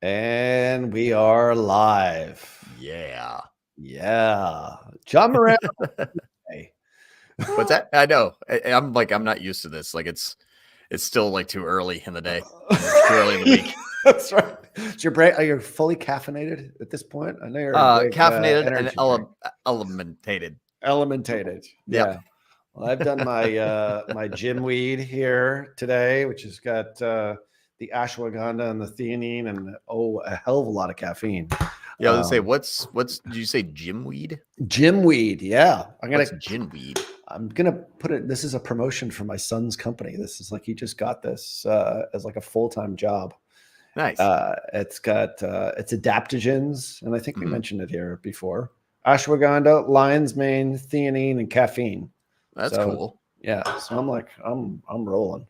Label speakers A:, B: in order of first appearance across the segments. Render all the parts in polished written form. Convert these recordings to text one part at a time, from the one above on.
A: And we are live.
B: Yeah.
A: Yeah. John Moran. Hey.
B: What's that? I know. I'm not used to this. Like it's still like too early in the day. Too early in the week.
A: That's right. Is your brain, are you fully caffeinated at this point? I know you're a big
B: Caffeinated and
A: energy drink.
B: elementated.
A: Elementated.
B: Yep.
A: Yeah. Well, I've done my my gym weed here today, which has got the ashwagandha and the theanine and a hell of a lot of caffeine.
B: Yeah, I was gonna say, what's did you say gym weed?
A: Gym weed. Yeah.
B: What's gym weed?
A: I'm gonna put it. This is a promotion for my son's company. This is like he just got this as like a full-time job.
B: Nice.
A: It's got it's adaptogens, and I think we mentioned it here before. Ashwagandha, lion's mane, theanine, and caffeine.
B: That's cool.
A: Yeah, so I'm rolling.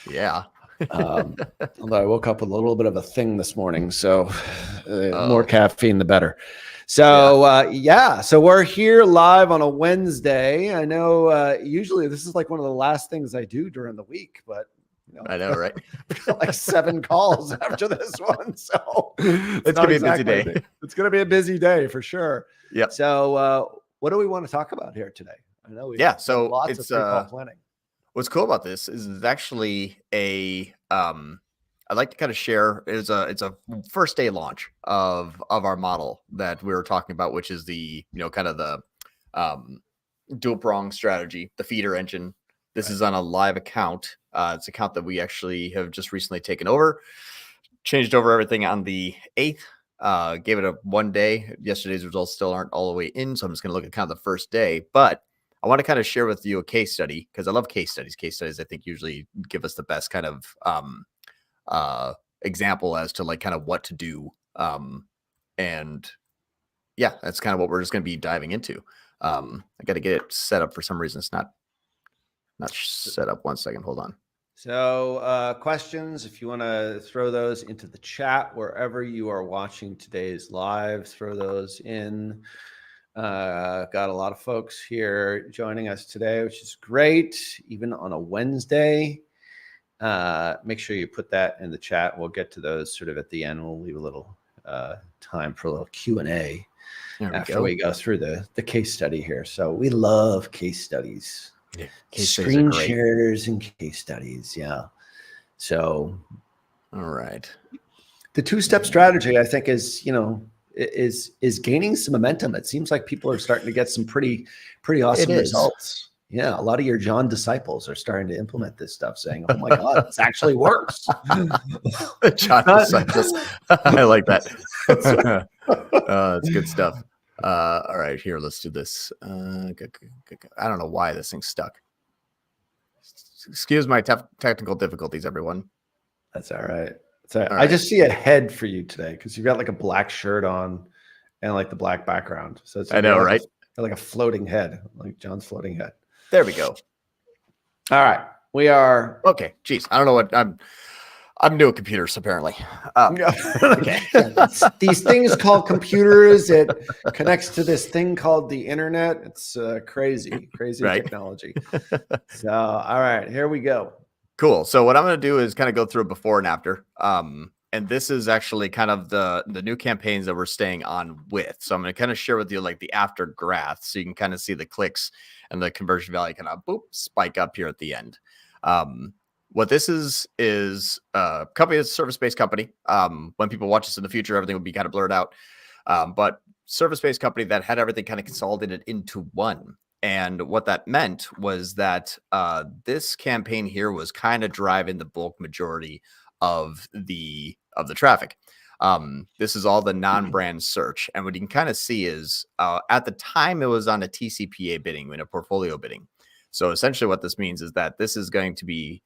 B: Yeah.
A: Although I woke up with a little bit of a thing this morning, so more caffeine the better. So so we're here live on a Wednesday. I know usually this is like one of the last things I do during the week, but
B: I know, right?
A: I've got like 7 calls after this one, so
B: it's gonna be a busy day.
A: It's gonna be a busy day for sure.
B: Yeah.
A: So what do we want to talk about here today? I know we've
B: so
A: lots of pre-call planning.
B: What's cool about this is it's actually a I'd like to kind of share it's a first day launch of our model that we were talking about, which is the kind of the dual prong strategy, the feeder engine. This is on a live account. It's an account that we actually have just recently taken over, changed over everything on the 8th. Gave it a 1 day. Yesterday's results still aren't all the way in, so I'm just going to look at kind of the first day. But I want to kind of share with you a case study because I love case studies. Case studies, I think, usually give us the best kind of example as to like kind of what to do. And yeah, that's kind of what we're just going to be diving into. I got to get it set up for some reason. It's not set up. 1 second. Hold on.
A: So questions, if you want to throw those into the chat wherever you are watching today's live, throw those in. Got a lot of folks here joining us today, which is great, even on a Wednesday. Make sure you put that in the chat. We'll get to those sort of at the end. We'll leave a little time for a little Q&A after we go through the case study here. So we love case studies.
B: Yeah,
A: screen shares and case studies. Yeah. So,
B: all right.
A: The 2-step strategy, I think, is is gaining some momentum. It seems like people are starting to get some pretty awesome results. Yeah, a lot of your John disciples are starting to implement this stuff, saying, "Oh my God, this actually works."
B: John disciples, I like that. It's good stuff. All right, here, let's do this. I don't know why this thing's stuck. Excuse my technical difficulties, everyone.
A: That's all right. I just see a head for you today because you've got like a black shirt on and like the black background. So it's
B: I know, right?
A: Like a floating head, like John's floating head.
B: There we go.
A: All right, we are
B: okay. Geez, I don't know what I'm new at computers, apparently.
A: Okay. These things called computers, it connects to this thing called the internet. It's crazy right? Technology. So, all right, here we go.
B: Cool. So what I'm going to do is kind of go through before and after. And this is actually kind of the new campaigns that we're staying on with. So I'm going to kind of share with you like the after graph so you can kind of see the clicks and the conversion value kind of spike up here at the end. What this is a company that's a service-based company. When people watch this in the future, everything will be kind of blurred out. But service-based company that had everything kind of consolidated into one. And what that meant was that this campaign here was kind of driving the bulk majority of the traffic. This is all the non-brand search. And what you can kind of see is at the time it was on a TCPA bidding, in a portfolio bidding. So essentially what this means is that this is going to be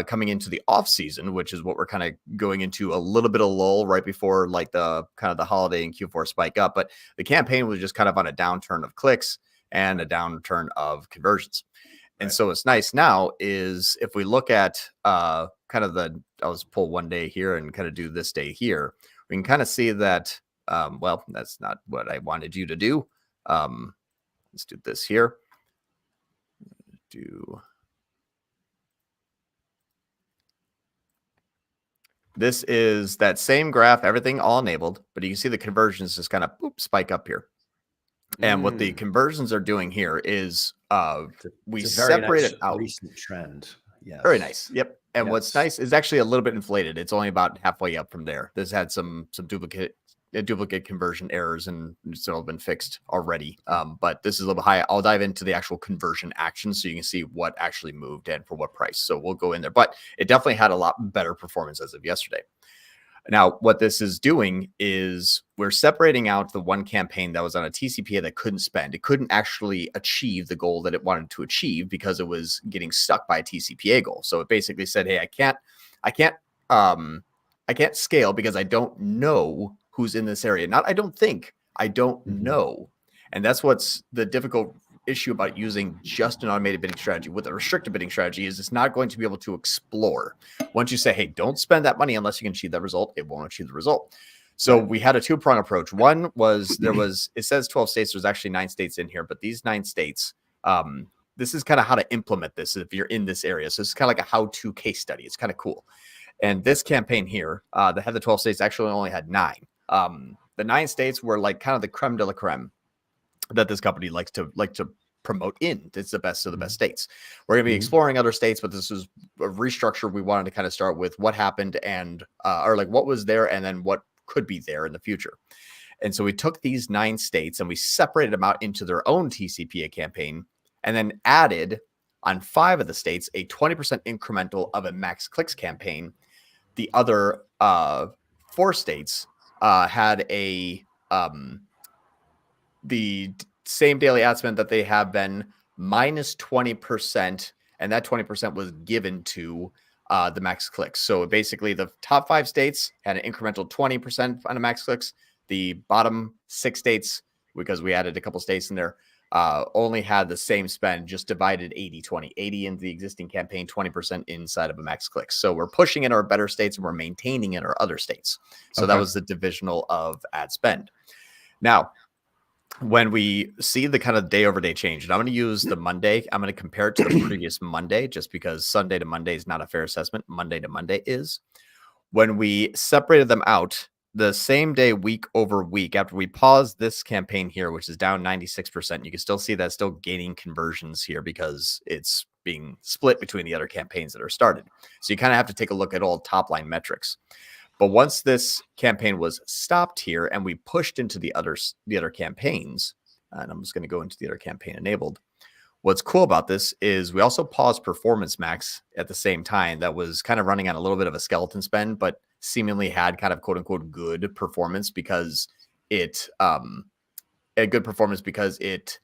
B: coming into the off season, which is what we're kind of going into a little bit of lull right before like the kind of the holiday and Q4 spike up. But the campaign was just kind of on a downturn of clicks and a downturn of conversions. And so what's nice now is if we look at kind of I'll just pull 1 day here and kind of do this day here, we can kind of see that, well, that's not what I wanted you to do. Let's do this here. This is that same graph, everything all enabled, but you can see the conversions just kind of spike up here. And what the conversions are doing here is we
A: it's a very
B: separate
A: nice
B: it out.
A: recent trend. Yes.
B: Very nice. Yep. And what's
A: Yes.
B: nice is actually a little bit inflated. It's only about halfway up from there. This had some duplicate conversion errors, and it's all been fixed already. But this is a little bit high. I'll dive into the actual conversion action so you can see what actually moved and for what price. So we'll go in there. But it definitely had a lot better performance as of yesterday. Now, what this is doing is we're separating out the one campaign that was on a TCPA that couldn't spend. It couldn't actually achieve the goal that it wanted to achieve because it was getting stuck by a TCPA goal. So it basically said, hey, I can't scale because I don't know who's in this area. Not, I don't think, I don't know. And that's what's the difficult issue about using just an automated bidding strategy. With a restricted bidding strategy is it's not going to be able to explore. Once you say, hey, don't spend that money unless you can achieve that result, it won't achieve the result. So we had a two-prong approach. One was it says 12 states. There's actually 9 states in here, but these 9 states, this is kind of how to implement this if you're in this area. So it's kind of like a how-to case study. It's kind of cool. And this campaign here, that had the 12 states, actually only had 9. The 9 states were like kind of the creme de la creme that this company likes to promote in. It's the best of the best states. We're going to be exploring other states, but this is a restructure. We wanted to kind of start with what happened and or like what was there and then what could be there in the future. And so we took these 9 states and we separated them out into their own TCPA campaign and then added on 5 of the states a 20% incremental of a max clicks campaign. The other 4 states had the same daily ad spend that they have been minus 20%. And that 20% was given to the max clicks. So basically the top 5 states had an incremental 20% on the max clicks. The bottom 6 states, because we added a couple states in there, only had the same spend, just divided 80-20, 80 into the existing campaign, 20% inside of a max clicks. So we're pushing in our better states and we're maintaining in our other states. So that was the divisional of ad spend. Now, when we see the kind of day over day change, and I'm going to use the Monday, I'm going to compare it to the previous Monday, just because Sunday to Monday is not a fair assessment. Monday to Monday is. When we separated them out, the same day, week over week, after we paused this campaign here, which is down 96%, you can still see that still gaining conversions here because it's being split between the other campaigns that are started. So you kind of have to take a look at all top line metrics. But once this campaign was stopped here and we pushed into the other campaigns, and I'm just going to go into the other campaign enabled. What's cool about this is we also paused Performance Max at the same time. That was kind of running on a little bit of a skeleton spend, but seemingly had kind of quote unquote good performance because it had good performance because it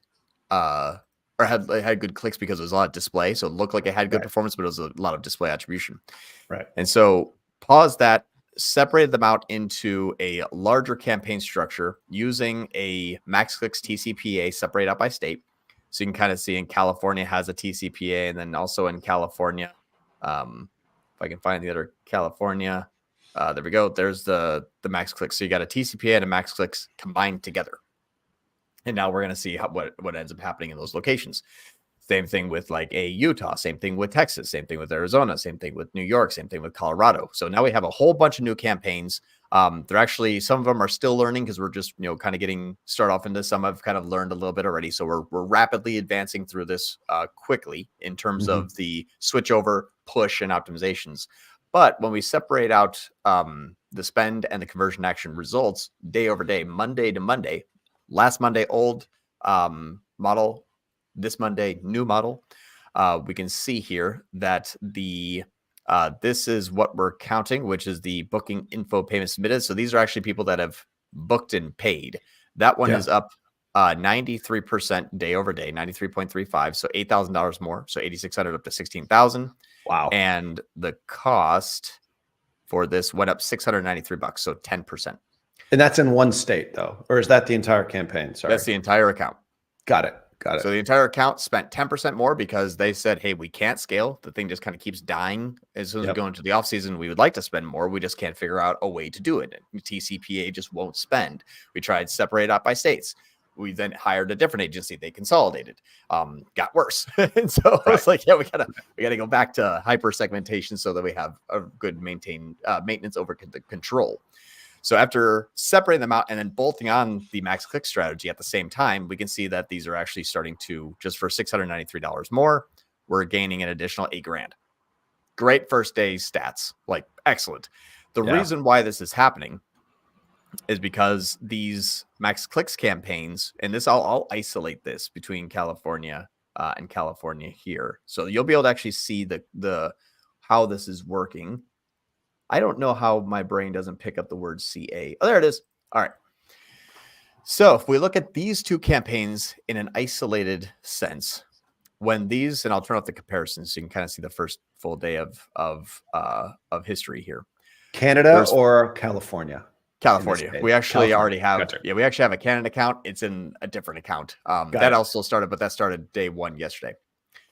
B: or had good clicks because it was a lot of display. So it looked like it had good performance, but it was a lot of display attribution. Right. And so pause that, separated them out into a larger campaign structure using a max clicks TCPA separated out by state. So you can kind of see in California has a TCPA, and then also in California, if I can find the other California, there we go. There's the max clicks. So you got a TCPA and a max clicks combined together. And now we're going to see what ends up happening in those locations. Same thing with like a Utah, same thing with Texas, same thing with Arizona, same thing with New York, same thing with Colorado. So now we have a whole bunch of new campaigns. They're actually, some of them are still learning because we're just, kind of getting started off into some. I've kind of learned a little bit already. So we're rapidly advancing through this quickly in terms of the switchover, push, and optimizations. But when we separate out the spend and the conversion action results day over day, Monday to Monday, last Monday, old model, this Monday, new model, we can see here that this is what we're counting, which is the booking info payment submitted. So these are actually people that have booked and paid. That one is up 93% day over day, 93.35. So $8,000 more. So 8,600 up to 16,000. Wow. And the cost for this went up $693, so 10%.
A: And that's in one state though, or is that the entire campaign? Sorry.
B: That's the entire account.
A: Got it.
B: So the entire account spent 10% more because they said, hey, we can't scale. The thing just kind of keeps dying. As soon as we go into the off season, we would like to spend more. We just can't figure out a way to do it. And TCPA just won't spend. We tried separate out by states. We then hired a different agency. They consolidated, got worse. And so I was like, yeah, we gotta go back to hyper segmentation so that we have a good maintenance over the control. So after separating them out and then bolting on the max click strategy at the same time, we can see that these are actually starting to, just for $693 more, we're gaining an additional $8,000. Great first day stats, like excellent. The reason why this is happening is because these max clicks campaigns, and this I'll isolate this between California and California here, so you'll be able to actually see the how this is working. I don't know how my brain doesn't pick up the word CA. Oh, there it is. All right. So if we look at these two campaigns in an isolated sense, when these, and I'll turn off the comparisons so you can kind of see the first full day of history here.
A: Canada or California?
B: California. We actually already have, we actually have a Canada account. It's in a different account. That also started, but that started day one yesterday.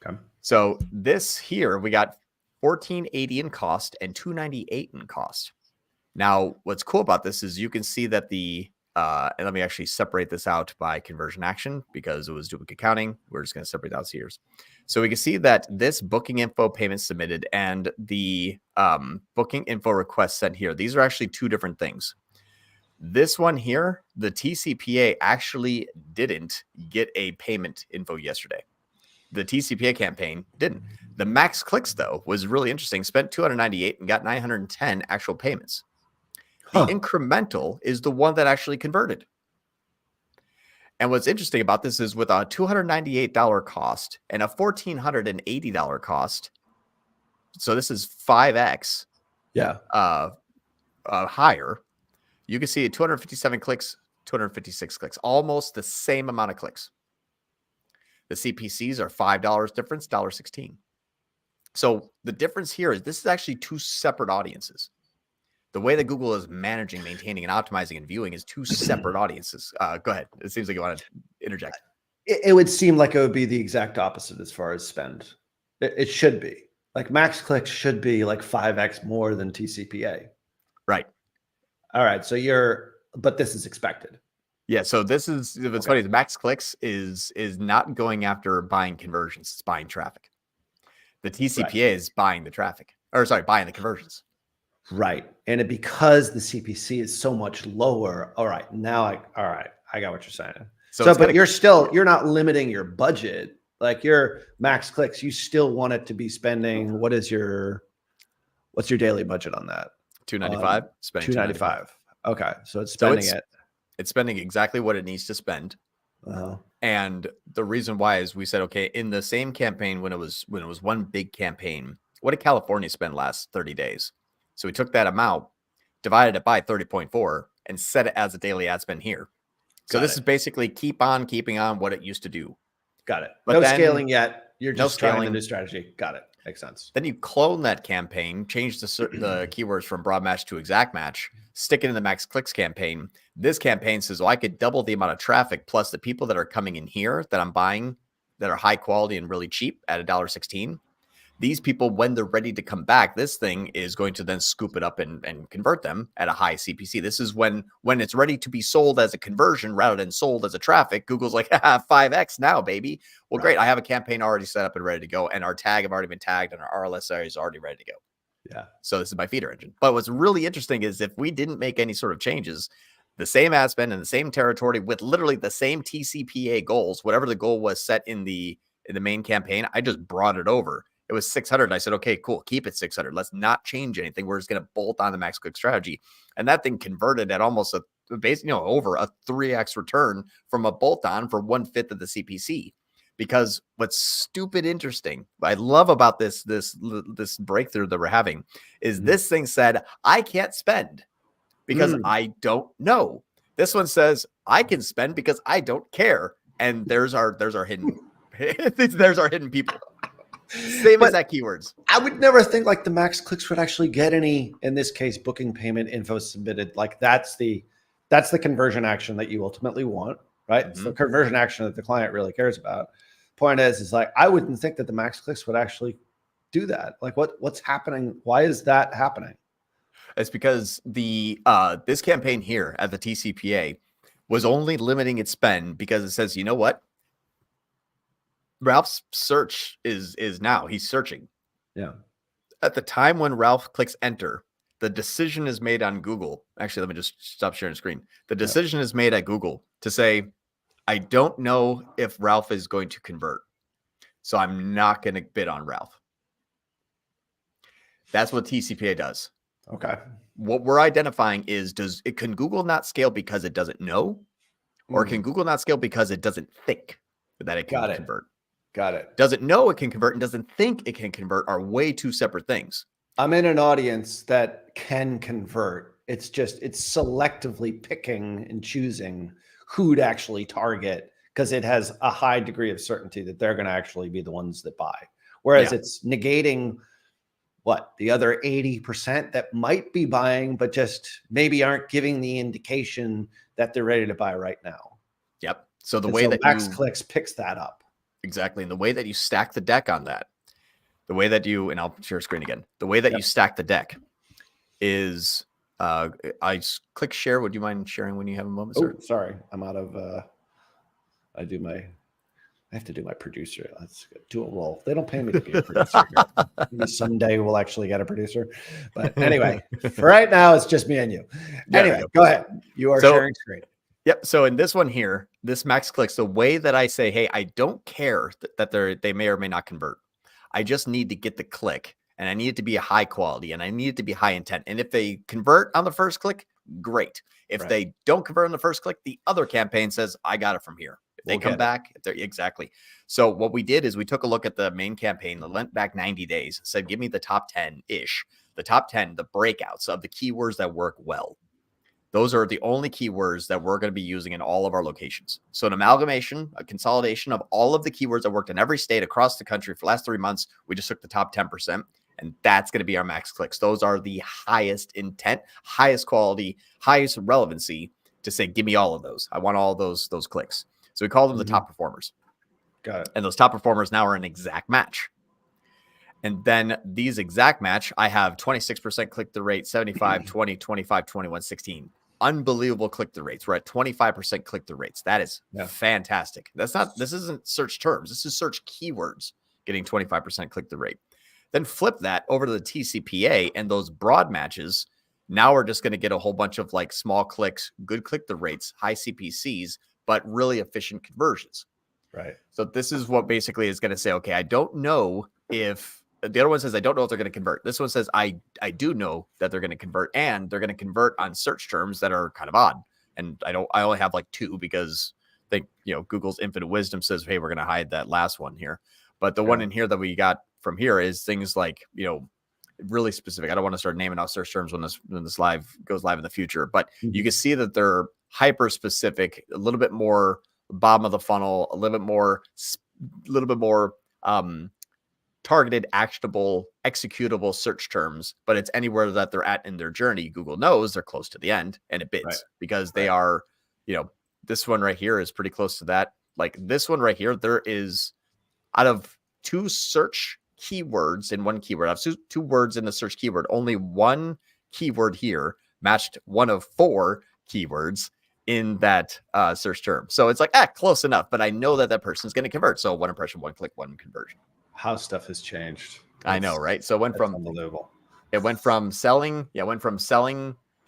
A: Okay.
B: So this here, we got $14.80 in cost and $298 in cost. Now, what's cool about this is you can see that and let me actually separate this out by conversion action because it was duplicate counting. We're just going to separate out here. So we can see that this booking info payment submitted and the booking info request sent here, these are actually two different things. This one here, the TCPA actually didn't get a payment info yesterday. The TCPA campaign didn't. The max clicks, though, was really interesting. Spent $298 and got 910 actual payments. The incremental is the one that actually converted. And what's interesting about this is with a $298 cost and a $1,480 cost, so this is 5x higher, you can see 257 clicks, 256 clicks, almost the same amount of clicks. The CPCs are $5 difference, $1.16. So the difference here is this is actually two separate audiences. The way that Google is managing, maintaining, and optimizing and viewing is two separate audiences. Go ahead. It seems like you want to interject.
A: It would seem like it would be the exact opposite as far as spend. It should be. Like max clicks should be like 5x more than TCPA.
B: Right.
A: All right. So but this is expected.
B: Yeah. So this is, what's funny is max clicks is not going after buying conversions. It's buying traffic. The TCPA is buying the traffic, or sorry, buying the conversions.
A: Right. And because the CPC is so much lower. All right. Now I got what you're saying. So but you're not limiting your budget. Like your max clicks, you still want it to be spending. What's your daily budget on that?
B: $295. Spending
A: $295. Okay. So it's spending
B: It's spending exactly what it needs to spend. And the reason why is we said, okay, in the same campaign, when it was one big campaign, what did California spend last 30 days? So we took that amount, divided it by 30.4 and set it as a daily ad spend here. So this is basically keeping on what it used to do.
A: Got it. But no scaling yet. You're just trying the new strategy. Got it. Makes sense.
B: Then you clone that campaign, change the keywords from broad match to exact match, stick it in the max clicks campaign. This campaign says, well, I could double the amount of traffic plus the people that are coming in here that I'm buying that are high quality and really cheap at $1.16. These people, when they're ready to come back, this thing is going to then scoop it up and convert them at a high CPC. This is when it's ready to be sold as a conversion rather than sold as a traffic. Google's like, 5x now, baby. Well, great. I have a campaign already set up and ready to go. And our tag have already been tagged and our RLSI is already ready to go.
A: Yeah.
B: So this is my feeder engine. But what's really interesting is if we didn't make any sort of changes, the same ad spend in the same territory with literally the same TCPA goals, whatever the goal was set in the main campaign, I just brought it over. It was 600. And I said, okay, cool. Keep it 600. Let's not change anything. We're just going to bolt on the max click strategy. And that thing converted at almost over a 3x return from a bolt on for 1/5 of the CPC. Because what's stupid interesting, I love about this breakthrough that we're having is this thing said, I can't spend because I don't know. This one says I can spend because I don't care. And there's our hidden, there's our hidden people. Same exact keywords.
A: I would never think like the max clicks would actually get any, in this case, booking payment info submitted. Like that's the conversion action that you ultimately want, right? It's the conversion action that the client really cares about. Point is like, I wouldn't think that the max clicks would actually do that. Like what's happening? Why is that happening?
B: It's because this campaign here at the TCPA, was only limiting its spend because it says, you know what? Ralph's search is now he's searching.
A: Yeah.
B: At the time when Ralph clicks enter, the decision is made on Google. Actually, let me just stop sharing screen. The decision is made at Google to say, I don't know if Ralph is going to convert, so I'm not going to bid on Ralph. That's what TCPA does.
A: Okay.
B: What we're identifying is, can Google not scale because it doesn't know, or can Google not scale because it doesn't think that it can convert?
A: Got it.
B: Doesn't know it can convert and doesn't think it can convert are way two separate things.
A: I'm in an audience that can convert. It's selectively picking and choosing who to actually target because it has a high degree of certainty that they're going to actually be the ones that buy. Whereas it's negating the other 80% that might be buying, but just maybe aren't giving the indication that they're ready to buy right now.
B: Yep. So the way that
A: Max Clicks picks that up.
B: Exactly. And the way that you stack the deck on that, the way that you, and I'll share screen again, the way that you stack the deck is, I click share. Would you mind sharing when you have a moment, sir?
A: Oh, sorry. I'm out of, I have to do my producer. Let's do a role. They don't pay me to be a producer here. Maybe someday we'll actually get a producer. But anyway, for right now, it's just me and you. Anyway, go ahead. You are sharing screen.
B: Yep. So in this one here, this max clicks, the way that I say, hey, I don't care that they may or may not convert. I just need to get the click, and I need it to be a high quality, and I need it to be high intent. And if they convert on the first click, great. If they don't convert on the first click, the other campaign says, I got it from here. If they come back, exactly. So what we did is we took a look at the main campaign that went back 90 days, said, give me the top 10-ish, the top 10, the breakouts of the keywords that work well. Those are the only keywords that we're going to be using in all of our locations. So an amalgamation, a consolidation of all of the keywords that worked in every state across the country for the last 3 months. We just took the top 10%, and that's going to be our max clicks. Those are the highest intent, highest quality, highest relevancy to say, give me all of those. I want all those clicks. So we call them the top performers.
A: Got it.
B: And those top performers now are an exact match. And then these exact match, I have 26% click-through rate, 75, 20, 25, 21, 16. Unbelievable click-through rates. We're at 25% click-through rates. That is fantastic. This isn't search terms. This is search keywords getting 25% click-through rate. Then flip that over to the TCPA, and those broad matches, now we're just going to get a whole bunch of like small clicks, good click-through rates, high CPCs, but really efficient conversions.
A: Right.
B: So this is what basically is going to say, okay, I don't know if the other one says, I don't know if they're going to convert. This one says, I do know that they're going to convert, and they're going to convert on search terms that are kind of odd. And I only have like 2 because I think, Google's infinite wisdom says, hey, we're going to hide that last one here. But the one in here that we got from here is things like, really specific. I don't want to start naming out search terms when this live goes live in the future, but you can see that they're hyper specific, a little bit more bottom of the funnel, a little bit more targeted, actionable, executable search terms, but it's anywhere that they're at in their journey. Google knows they're close to the end, and it bids because they are, this one right here is pretty close to that. Like this one right here, there is out of 2 search keywords in one keyword, I have 2 words in the search keyword, only one keyword here matched one of 4 keywords in that search term. So it's like, close enough, but I know that person's going to convert. So 1 impression, 1 click, 1 conversion.
A: How stuff has changed.
B: I know, right? So
A: unbelievable.
B: It went from selling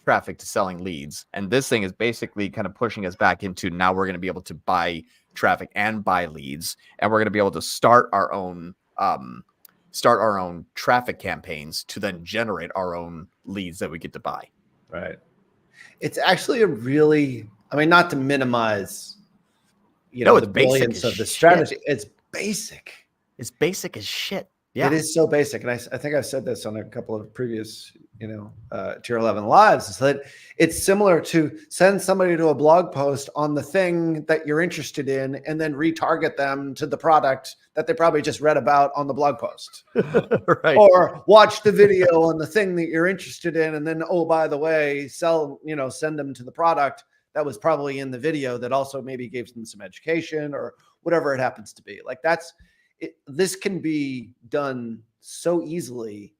B: traffic to selling leads. And this thing is basically kind of pushing us back into now we're going to be able to buy traffic and buy leads. And we're going to be able to start our own traffic campaigns to then generate our own leads that we get to buy.
A: Right. It's actually a really, not to minimize, the brilliance of the strategy. It's basic.
B: It's basic as shit. Yeah.
A: It is so basic. And I think I've said this on a couple of previous, Tier 11 lives, is that it's similar to send somebody to a blog post on the thing that you're interested in and then retarget them to the product that they probably just read about on the blog post.
B: Right.
A: Or watch the video on the thing that you're interested in. And then, oh, by the way, send them to the product that was probably in the video that also maybe gave them some education or whatever it happens to be. Like this can be done so easily,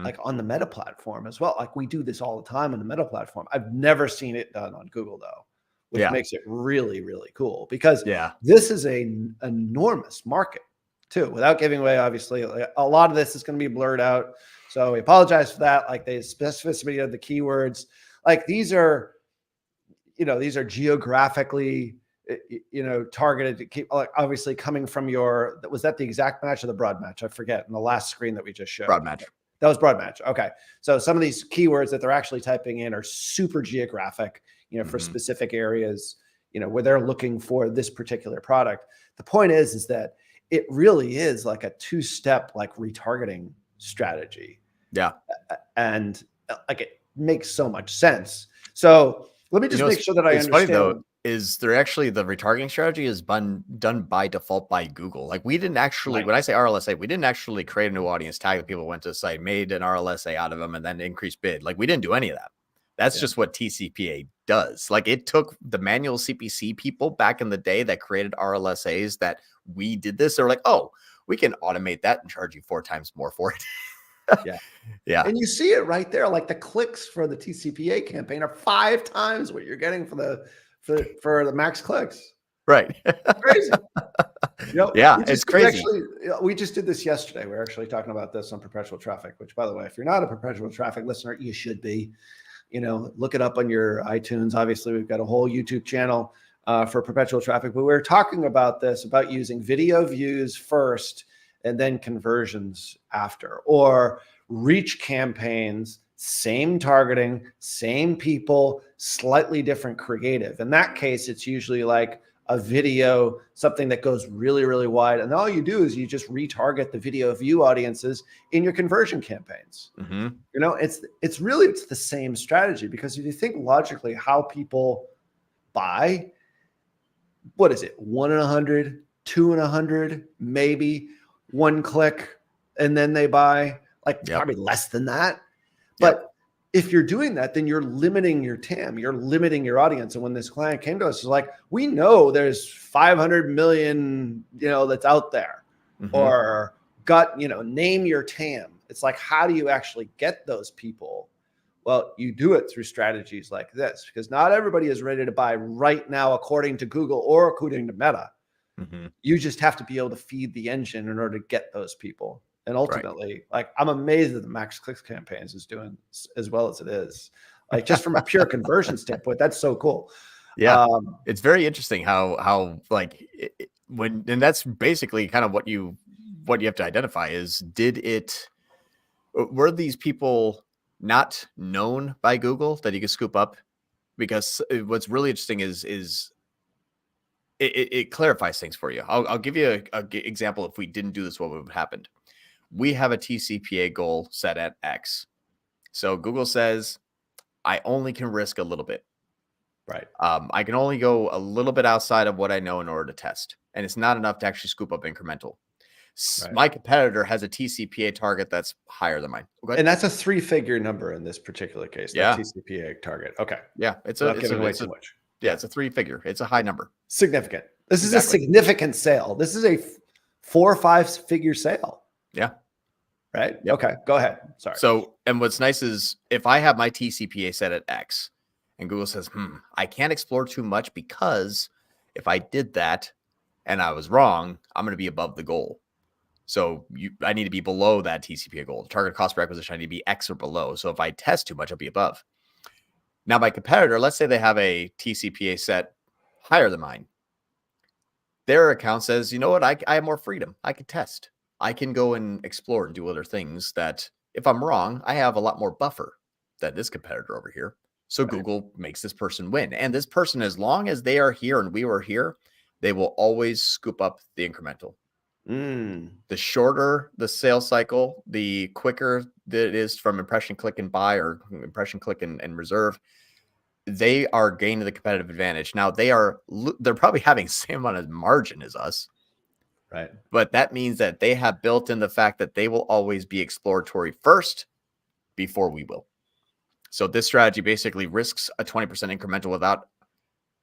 A: like on the Meta platform as well. Like we do this all the time on the Meta platform. I've never seen it done on Google though, which
B: Yeah.
A: makes it really, really cool because
B: Yeah.
A: this is an enormous market too, without giving away, obviously, like, a lot of this is going to be blurred out. So we apologize for that. Like the specificity of the keywords, like these are geographically, targeted to keep, like, obviously coming from was that the exact match or the broad match? I forget in the last screen that we just showed.
B: Broad match.
A: That was broad match. Okay. So some of these keywords that they're actually typing in are super geographic, for specific areas, where they're looking for this particular product. The point is that it really is like a two-step, like, retargeting strategy.
B: Yeah.
A: And like, it makes so much sense. So let me just make sure that I understand.
B: Funny though, is there actually the retargeting strategy is done by default by Google. Like we didn't actually, when I say RLSA, we didn't actually create a new audience tag that people went to the site, made an RLSA out of them, and then increased bid. Like we didn't do any of that. That's just what TCPA does. Like it took the manual CPC people back in the day that created RLSAs that we did this. They're like, oh, we can automate that and charge you 4 times more for it.
A: Yeah.
B: Yeah.
A: And you see it right there. Like the clicks for the TCPA campaign are 5 times what you're getting for the max clicks.
B: Right.
A: Crazy.
B: Yeah, it's crazy.
A: We just did this yesterday. We're actually talking about this on perpetual traffic, which, by the way, if you're not a perpetual traffic listener, you should be. Look it up on your iTunes. Obviously, we've got a whole YouTube channel for perpetual traffic, but we're talking about using video views first and then conversions after, or reach campaigns, same targeting, same people, slightly different creative. In that case, it's usually like a video, something that goes really, really wide. And all you do is you just retarget the video view audiences in your conversion campaigns. It's the same strategy, because if you think logically how people buy, what is it? 1 in 100, 2 in 100, maybe 1 click, and then they buy, like, probably less than that. But if you're doing that, then you're limiting your TAM, you're limiting your audience. And when this client came to us, it's like, we know there's 500 million, that's out there, or name your TAM. It's like, how do you actually get those people? Well, you do it through strategies like this, because not everybody is ready to buy right now, according to Google or according to Meta. You just have to be able to feed the engine in order to get those people. And ultimately, like, I'm amazed that the Max Clicks campaigns is doing as well as it is. Like, just from a pure conversion standpoint, that's so cool.
B: Yeah, it's very interesting how like and that's basically kind of what you have to identify is, were these people not known by Google that you could scoop up? Because what's really interesting is it clarifies things for you. I'll give you an example. If we didn't do this, what would have happened? We have a TCPA goal set at X. So Google says, I only can risk a little bit.
A: Right.
B: I can only go a little bit outside of what I know in order to test. And it's not enough to actually scoop up incremental. Right. My competitor has a TCPA target that's higher than mine. Okay.
A: And that's a 3-figure number in this particular case. That TCPA target. Okay.
B: Yeah. It's
A: giving away too much.
B: Yeah, it's a 3-figure. It's a high number.
A: Significant. This is a significant sale. This is a 4 or 5-figure sale.
B: Yeah.
A: Right. Yep. Okay. Go ahead. Sorry.
B: So, and what's nice is if I have my TCPA set at X and Google says, I can't explore too much, because if I did that and I was wrong, I'm going to be above the goal. So I need to be below that TCPA goal. The target cost per acquisition, I need to be X or below. So if I test too much, I'll be above. Now, my competitor, let's say they have a TCPA set higher than mine. Their account says, you know what? I have more freedom. I can test. I can go and explore and do other things that, if I'm wrong, I have a lot more buffer than this competitor over here. So Google makes this person win. And this person, as long as they are here and we were here, they will always scoop up the incremental. The shorter the sales cycle, the quicker that it is from impression click and buy, or impression click and reserve, they are gaining the competitive advantage. Now they're probably having the same amount of margin as us.
A: Right.
B: But that means that they have built in the fact that they will always be exploratory first before we will. So this strategy basically risks a 20% incremental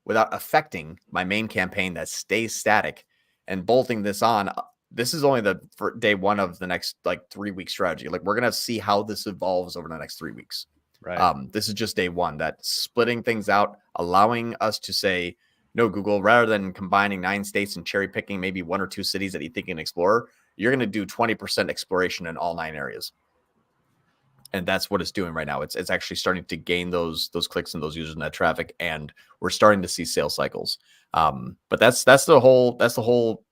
B: without affecting my main campaign that stays static, and bolting this on. This is only for day 1 of the next 3-week strategy. Like, we're going to see how this evolves over the next 3 weeks.
A: Right.
B: This is just day one, that splitting things out, allowing us to say, no, Google, rather than combining 9 states and cherry picking maybe 1 or 2 cities that you think you can explore, you're going to do 20% exploration in all 9 areas. And that's what it's doing right now. It's actually starting to gain those clicks and those users and that traffic, and we're starting to see sales cycles. But that's the whole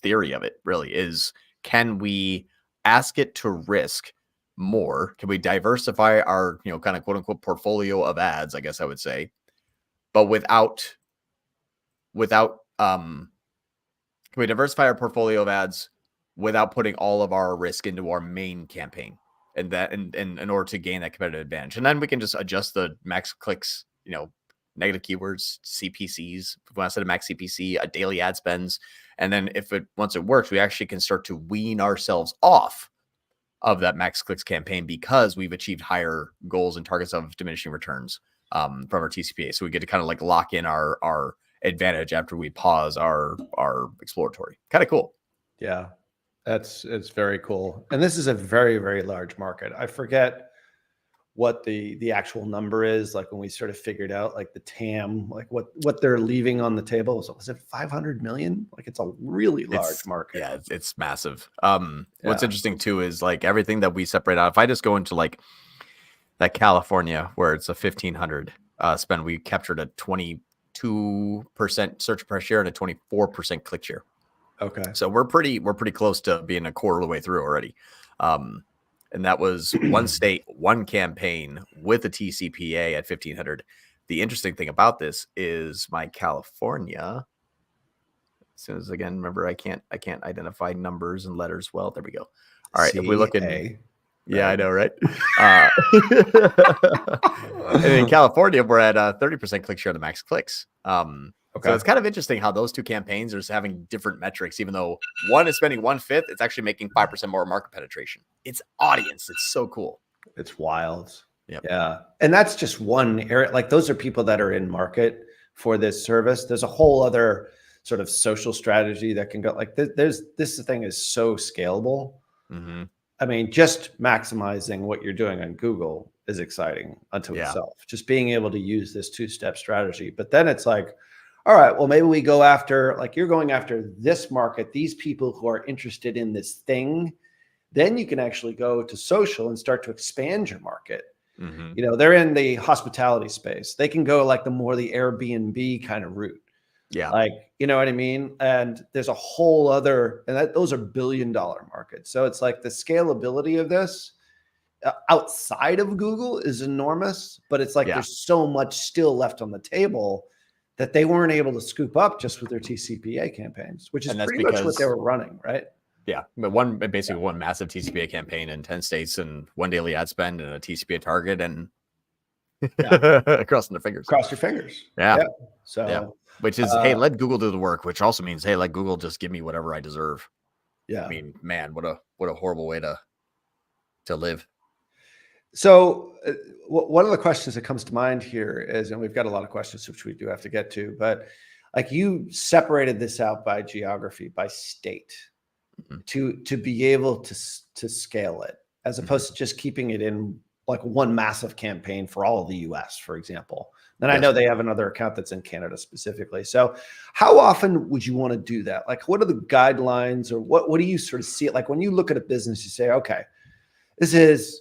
B: theory of it. Really, is can we ask it to risk more? Can we diversify our kind of quote unquote portfolio of ads? I guess I would say, but without can we diversify our portfolio of ads without putting all of our risk into our main campaign? And that in order to gain that competitive advantage. And then we can just adjust the max clicks, negative keywords, CPCs. If we want to set a max CPC, a daily ad spends. And then once it works, we actually can start to wean ourselves off of that max clicks campaign because we've achieved higher goals and targets of diminishing returns from our TCPA. So we get to kind of like lock in our advantage after we pause our exploratory. Kind of cool.
A: Yeah. It's very cool. And this is a very, very large market. I forget what the actual number is, like when we sort of figured out like the TAM, like what they're leaving on the table. So was it 500 million? Like it's a really large market.
B: Yeah, it's massive. What's interesting too is like everything that we separate out. If I just go into like that California where it's a 1,500 spend, we captured a 22% search price share and a 24% click share.
A: Okay.
B: So we're pretty close to being a quarter of the way through already. And that was one state, one campaign with a TCPA at 1,500. The interesting thing about this is my California. As soon as again, remember I can't identify numbers and letters well. There we go. All right, if we look in, yeah, I know, right? And in California, we're at 30% click share of the max clicks. So it's kind of interesting how those two campaigns are having different metrics, even though one is spending 1/5, it's actually making 5% more market penetration. It's audience. It's so cool.
A: It's wild.
B: Yep.
A: Yeah. And that's just one area. Like those are people that are in market for this service. There's a whole other sort of social strategy that can go like this thing is so scalable.
B: Mm-hmm.
A: I mean, just maximizing what you're doing on Google is exciting unto itself. Just being able to use this 2-step strategy. But then it's like, all right, well, maybe we go after, like you're going after this market, these people who are interested in this thing. Then you can actually go to social and start to expand your market.
B: Mm-hmm.
A: They're in the hospitality space. They can go like the Airbnb kind of route.
B: Yeah.
A: Like, you know what I mean? And there's a whole other, and those are billion-dollar markets. So it's like the scalability of this outside of Google is enormous, but it's like there's so much still left on the table that they weren't able to scoop up just with their TCPA campaigns, which is pretty much what they were running, right?
B: Yeah, but basically one massive TCPA campaign in 10 states and one daily ad spend and a TCPA target and crossing their fingers.
A: Cross your fingers.
B: Yeah.
A: So,
B: which is, hey, let Google do the work, which also means, hey, let Google just give me whatever I deserve.
A: Yeah.
B: I mean, man, what a horrible way to live.
A: So one of the questions that comes to mind here is, and we've got a lot of questions which we do have to get to, but like you separated this out by geography, by state, to be able to scale it, as opposed to just keeping it in like one massive campaign for all of the US, for example. Then I know they have another account that's in Canada specifically. So how often would you want to do that? Like, what are the guidelines, or what do you sort of see it? Like when you look at a business, you say, okay, this is,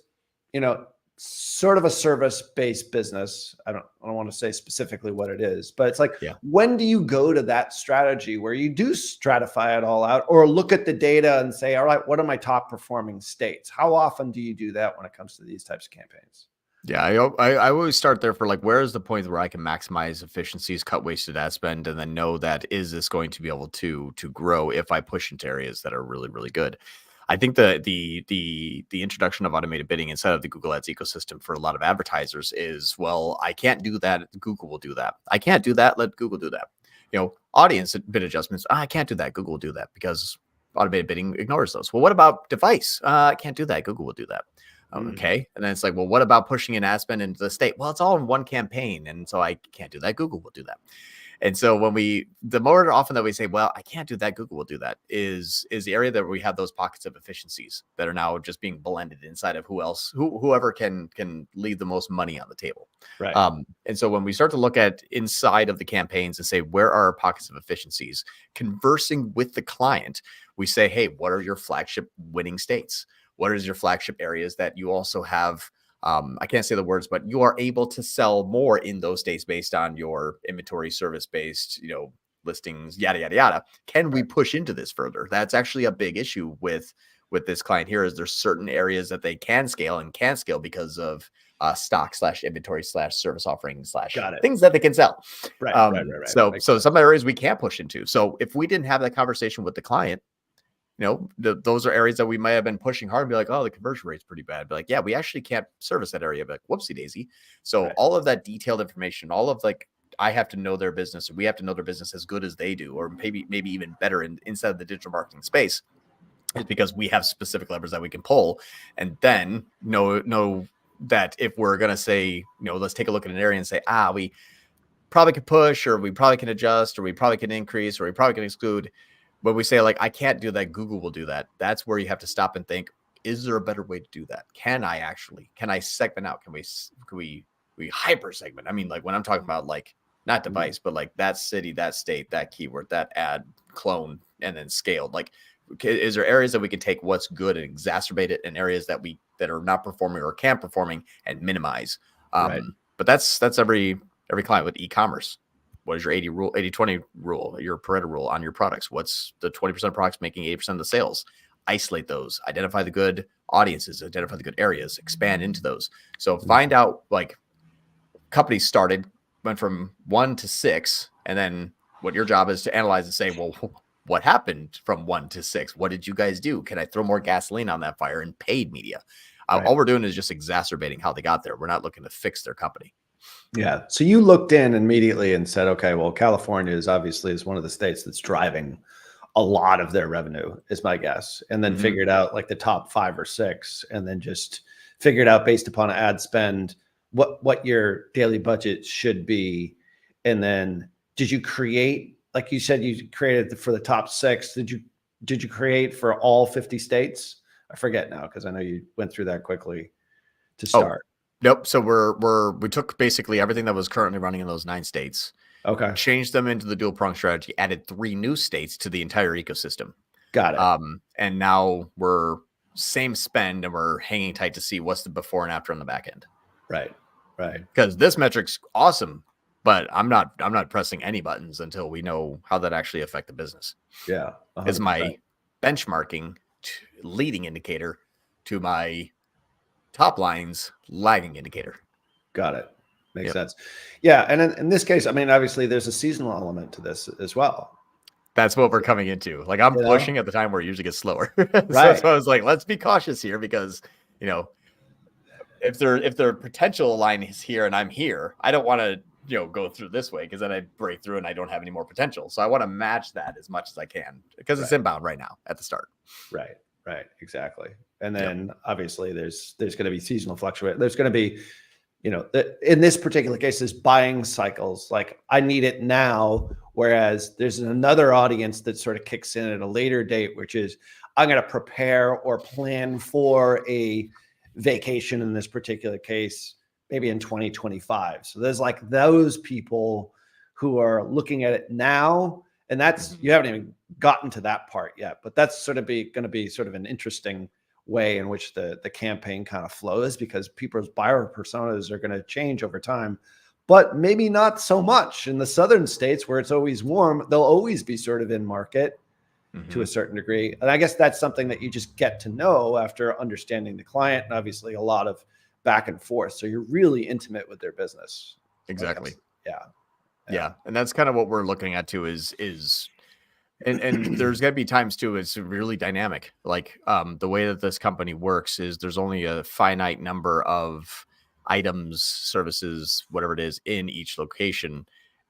A: sort of a service-based business. I don't want to say specifically what it is, but it's like, when do you go to that strategy where you do stratify it all out, or look at the data and say, all right, what are my top performing states? How often do you do that when it comes to these types of campaigns?
B: Yeah, I always start there for like, where is the point where I can maximize efficiencies, cut wasted ad spend, and then know that is this going to be able to grow if I push into areas that are really, really good. I think the introduction of automated bidding inside of the Google Ads ecosystem for a lot of advertisers is, well, I can't do that. Google will do that. I can't do that. Let Google do that. Audience bid adjustments. I can't do that. Google will do that because automated bidding ignores those. Well, what about device? I can't do that. Google will do that. Okay. And then it's like, well, what about pushing an ad spend into the state? Well, it's all in one campaign. And so I can't do that. Google will do that. And so the more often that we say, well, I can't do that, Google will do that, is the area that we have those pockets of efficiencies that are now just being blended inside of whoever can leave the most money on the table.
A: Right.
B: And so when we start to look at inside of the campaigns and say, where are our pockets of efficiencies, conversing with the client, we say, hey, what are your flagship winning states? What is your flagship areas that you also have? I can't say the words, but you are able to sell more in those states based on your inventory service based, listings, yada, yada, yada. Can we push into this further? That's actually a big issue with this client here, is there's certain areas that they can scale and can't scale because of stock / inventory / service offerings / things that they can sell.
A: Right.
B: So some areas we can't push into. So if we didn't have that conversation with the client, those are areas that we might have been pushing hard and be like, oh, the conversion rate's pretty bad. But like, yeah, we actually can't service that area. But like, whoopsie daisy. So all of that detailed information, all of like, I have to know their business, or we have to know their business as good as they do, or maybe even better inside of the digital marketing space, is because we have specific levers that we can pull, and then know that if we're gonna say, let's take a look at an area and say, we probably could push, or we probably can adjust, or we probably can increase, or we probably can exclude. When we say like, I can't do that, Google will do that. That's where you have to stop and think, is there a better way to do that? Can I segment out? Can we hyper segment? I mean, like when I'm talking about like not device, but like that city, that state, that keyword, that ad, clone, and then scaled. Like, is there areas that we can take what's good and exacerbate it, and areas that are not performing or can't performing and minimize? But that's every client with e-commerce. What is your 80-20 rule, your Pareto rule on your products? What's the 20% of products making 80% of the sales? Isolate those, identify the good audiences, identify the good areas, expand into those. So find out, like, companies went from 1 to 6, and then what your job is to analyze and say, well, what happened from 1 to 6? What did you guys do? Can I throw more gasoline on that fire in paid media? All we're doing is just exacerbating how they got there. We're not looking to fix their company.
A: Yeah. So you looked in immediately and said, okay, well, California is one of the states that's driving a lot of their revenue, is my guess. And then figured out like the top 5 or 6, and then just figured out based upon ad spend, what your daily budget should be. And then did you create, like you said, you created for the top 6, did you create for all 50 states? I forget now, because I know you went through that quickly to start.
B: Nope. So we took basically everything that was currently running in those 9 states, changed them into the dual-prong strategy, added 3 new states to the entire ecosystem.
A: Got it.
B: And now we're same spend, and we're hanging tight to see what's the before and after on the back end.
A: Right.
B: Because this metric's awesome, but I'm not pressing any buttons until we know how that actually affect the business.
A: Yeah. 100%.
B: Is my benchmarking leading indicator to my top line's lagging indicator.
A: Got it. Makes sense. Yeah. And in this case, I mean, obviously there's a seasonal element to this as well.
B: That's what we're coming into. Like, I'm pushing at the time where it usually gets slower. So that's why I was like, let's be cautious here, because, if their potential line is here and I'm here, I don't want to, go through this way, because then I break through and I don't have any more potential. So I want to match that as much as I can, because it's inbound right now at the start.
A: Right. Exactly. And then obviously there's going to be seasonal fluctuation. There's going to be, in this particular case, there's buying cycles. Like, I need it now. Whereas there's another audience that sort of kicks in at a later date, which is, I'm going to prepare or plan for a vacation in this particular case, maybe in 2025. So there's like those people who are looking at it now, and that's, you haven't even gotten to that part yet, but that's sort of going to be sort of an interesting way in which the campaign kind of flows, because people's buyer personas are going to change over time, but maybe not so much in the southern states where it's always warm. They'll always be sort of in market to a certain degree. And I guess that's something that you just get to know after understanding the client, and obviously a lot of back and forth. So you're really intimate with their business.
B: Exactly.
A: Yeah.
B: And that's kind of what we're looking at too, is and there's going to be times too, it's really dynamic. Like, the way that this company works is there's only a finite number of items, services, whatever it is, in each location.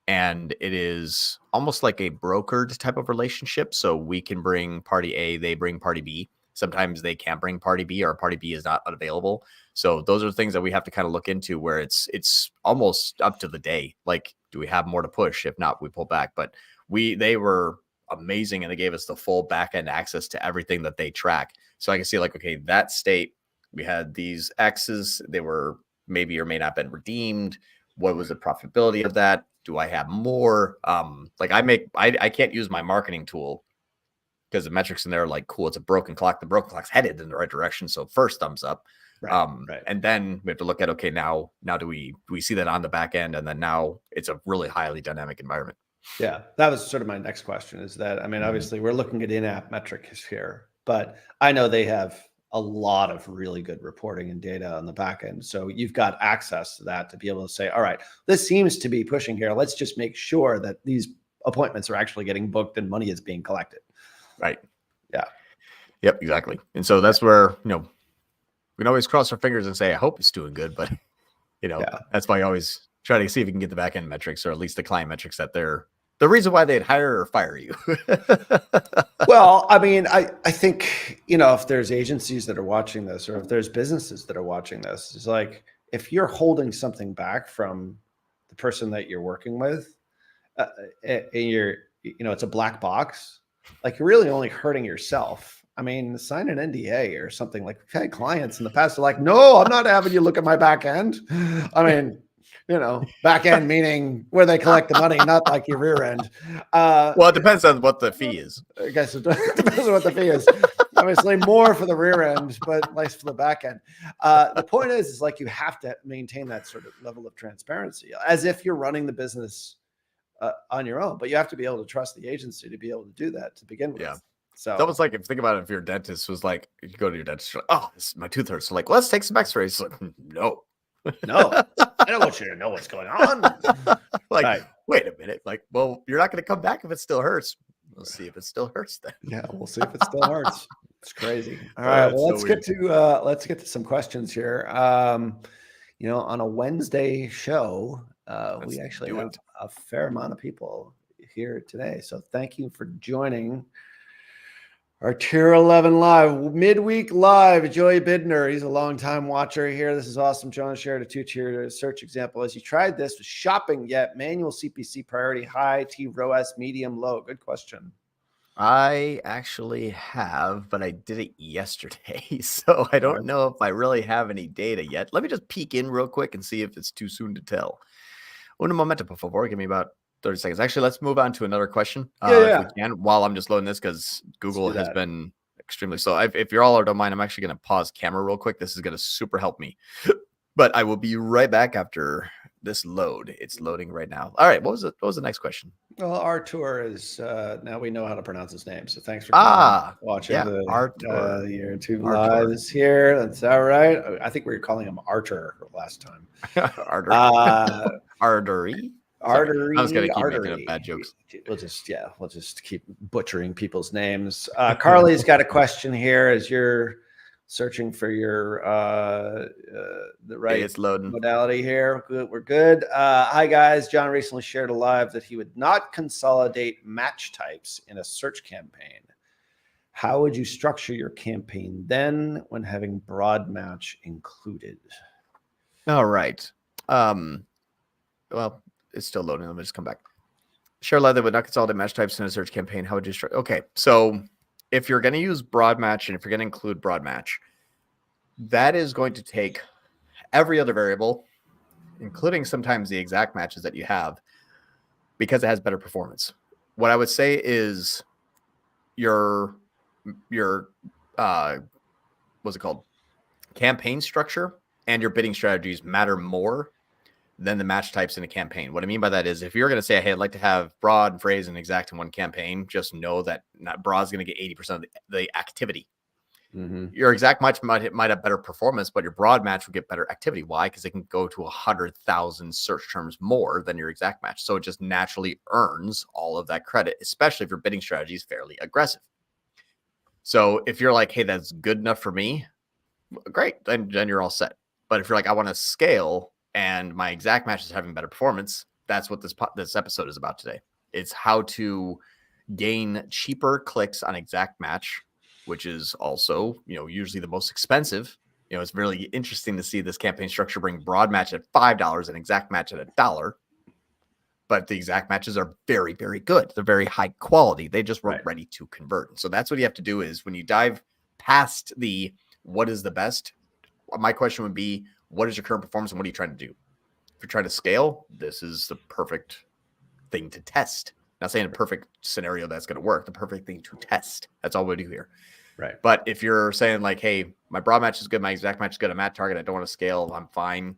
B: And it is almost like a brokered type of relationship. So we can bring party A, they bring party B. Sometimes they can't bring party B, or party B is not available. So those are things that we have to kind of look into, where it's almost up to the day. Like, Do we have more to push? If not, we pull back. But they were amazing, and they gave us the full backend access to everything that they track. So I can see like, okay, that state, we had these X's, they were maybe or may not been redeemed. What was the profitability of that? Do I have more? Like I can't use my marketing tool because the metrics in there are like, cool, it's a broken clock. The broken clock's headed in the right direction. So first thumbs up.
A: Right.
B: And then we have to look at, okay, now do we see that on the back end? And then now it's a really highly dynamic environment.
A: Yeah, that was sort of my next question is that, I mean, obviously we're looking at in-app metrics here, but I know they have a lot of really good reporting and data on the back end. So you've got access to that to be able to say, all right, this seems to be pushing here. Let's just make sure that these appointments are actually getting booked and money is being collected.
B: Right.
A: Yeah.
B: Yep, exactly. And so that's where, we can always cross our fingers and say, I hope it's doing good, but that's why I always try to see if we can get the back end metrics, or at least the client metrics, that they're the reason why they'd hire or fire you.
A: Well, I mean, I think, if there's agencies that are watching this, or if there's businesses that are watching this, it's like, if you're holding something back from the person that you're working with, and it's a black box, like you're really only hurting yourself. I mean, sign an NDA or something. Like, okay, clients in the past are like, no, I'm not having you look at my back end. I mean, back end meaning where they collect the money, not like your rear end.
B: Well, it depends on what the fee is.
A: I guess it depends on what the fee is. Obviously more for the rear end, but less for the back end. The point is like, you have to maintain that sort of level of transparency as if you're running the business on your own, but you have to be able to trust the agency to be able to do that to begin with.
B: Yeah.
A: So
B: it's almost like, if you think about it, if your dentist was like, you go to your dentist, you're like, oh, my tooth hurts. So like, let's take some x-rays. Like, no,
A: I don't want you to know what's going on.
B: Like,
A: right.
B: Wait a minute. Like, well, you're not going to come back if it still hurts. We'll see if it still hurts then.
A: Yeah, we'll see if it still hurts. It's crazy. All right, well, let's get to some questions here. On a Wednesday show, we actually have a fair amount of people here today. So thank you for joining our Tier 11 Live, midweek live. Joey Bidner, he's a longtime watcher here. This is awesome. John shared a 2-tier search example. As you tried this, was shopping yet? Manual CPC priority high, T ROAS medium low? Good question.
B: I actually have, but I did it yesterday. So I don't know if I really have any data yet. Let me just peek in real quick and see if it's too soon to tell. Un momento, por favor. Give me about 30 seconds. Actually, let's move on to another question if we can, while I'm just loading this, because Google has been extremely slow. If you're all don't mind, I'm actually going to pause camera real quick. This is going to super help me. But I will be right back after this load. It's loading right now. All right. What was the next question?
A: Well, Artur is now we know how to pronounce his name. So thanks for watching the year 2 lives here. That's all right. I think we were calling him Artur last time.
B: Artery.
A: Artery.
B: I was gonna keep making up bad jokes.
A: We'll just keep butchering people's names. Carly's got a question here as you're searching for your the right modality here. We're good. Hi guys. John recently shared a live that he would not consolidate match types in a search campaign. How would you structure your campaign then when having broad match included?
B: All right. Well, it's still loading. Let me just come back. Share live that would not consolidate match types in a search campaign. How would you structure? Okay, so if you're going to use broad match, and if you're going to include broad match, that is going to take every other variable, including sometimes the exact matches that you have, because it has better performance. What I would say is your what's it called? Campaign structure and your bidding strategies matter more than the match types in a campaign. What I mean by that is, if you're going to say, hey, I'd like to have broad, phrase, and exact in one campaign, just know that broad is going to get 80% of the activity. Mm-hmm. Your exact match might have better performance, but your broad match will get better activity. Why? Because it can go to 100,000 search terms more than your exact match. So it just naturally earns all of that credit, especially if your bidding strategy is fairly aggressive. So if you're like, hey, that's good enough for me, great, then you're all set. But if you're like, I want to scale and my exact match is having better performance, that's what this episode is about today. It's how to gain cheaper clicks on exact match, which is also, usually the most expensive. It's really interesting to see this campaign structure bring broad match at $5 and exact match at $1. but the exact matches are very, very good. They're very high quality. They just weren't
A: Right.
B: ready to convert. So that's what you have to do is when you dive past the what is the best, my question would be, what is your current performance and what are you trying to do? If you're trying to scale, this is the perfect thing to test. Not saying a perfect scenario that's going to work, the perfect thing to test. That's all we do here.
A: Right.
B: But if you're saying like, hey, my broad match is good, my exact match is good, I'm at target, I don't want to scale, I'm fine,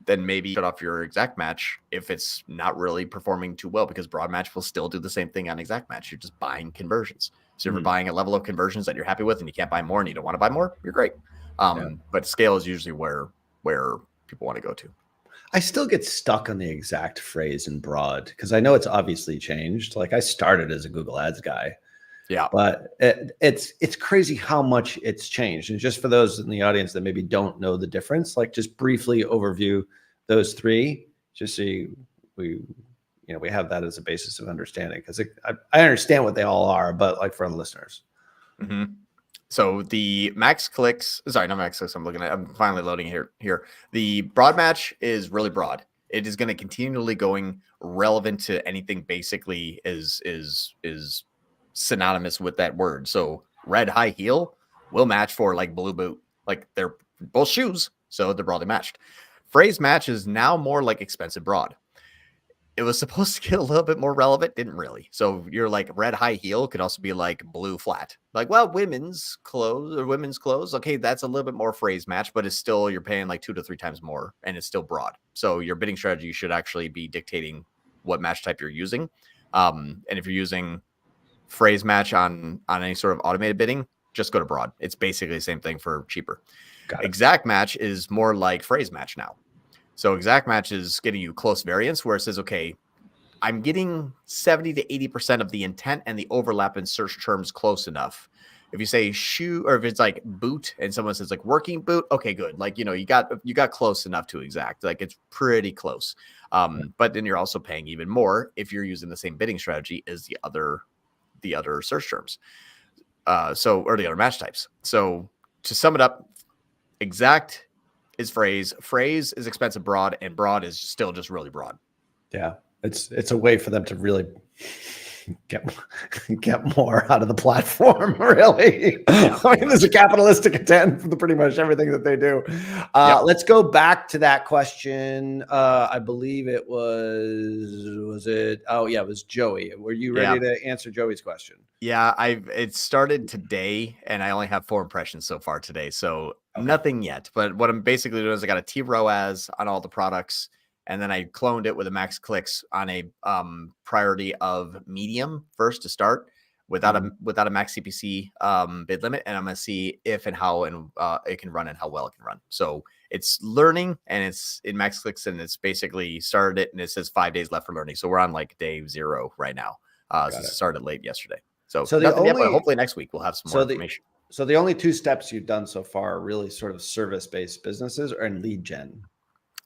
B: then maybe shut off your exact match if it's not really performing too well, because broad match will still do the same thing on exact match. You're just buying conversions. So if you're buying a level of conversions that you're happy with and you can't buy more and you don't want to buy more, you're great. But scale is usually where people want to go to.
A: I still get stuck on the exact phrase in broad because I know it's obviously changed. Like I started as a Google Ads guy.
B: Yeah.
A: But it's crazy how much it's changed. And just for those in the audience that maybe don't know the difference, like just briefly overview those three, just so we have that as a basis of understanding, because I understand what they all are, but like for the listeners.
B: Mm-hmm. So the max clicks, sorry, not max clicks, I'm finally loading here. The broad match is really broad. It is going to continually going relevant to anything basically is synonymous with that word. So red high heel will match for like blue boot. Like they're both shoes, so they're broadly matched. Phrase match is now more like expensive broad. It was supposed to get a little bit more relevant, didn't really. So you're like red high heel could also be like blue flat. Like, well, women's clothes. Okay, that's a little bit more phrase match, but it's still, you're paying like 2 to 3 times more and it's still broad. So your bidding strategy should actually be dictating what match type you're using. And if you're using phrase match on any sort of automated bidding, just go to broad. It's basically the same thing for cheaper. Exact match is more like phrase match now. So exact match is getting you close variance where it says, okay, I'm getting 70 to 80% of the intent and the overlap in search terms close enough. If you say shoe, or if it's like boot and someone says like working boot, okay, good. Like, you got close enough to exact, like it's pretty close. But then you're also paying even more if you're using the same bidding strategy as the other search terms. Or the other match types. So to sum it up, exact is phrase is expensive broad, and broad is still just really broad.
A: Yeah. It's a way for them to really get more out of the platform, really.
B: Yeah,
A: I mean, there's a capitalistic intent for pretty much everything that they do. Let's go back to that question. I believe it was it? Oh yeah, it was Joey. Were you ready to answer Joey's question?
B: Yeah, it started today and I only have 4 impressions so far today. So nothing yet, but what I'm basically doing is I got a T ROAS on all the products. And then I cloned it with a max clicks on a priority of medium first to start without a max CPC bid limit. And I'm going to see if and how it can run and how well it can run. So it's learning and it's in max clicks and it's basically started it and it says 5 days left for learning. So we're on like day 0 right now. So it started late yesterday. So nothing yet, but hopefully next week we'll have some more information.
A: So the only 2 steps you've done so far are really sort of service-based businesses and lead gen.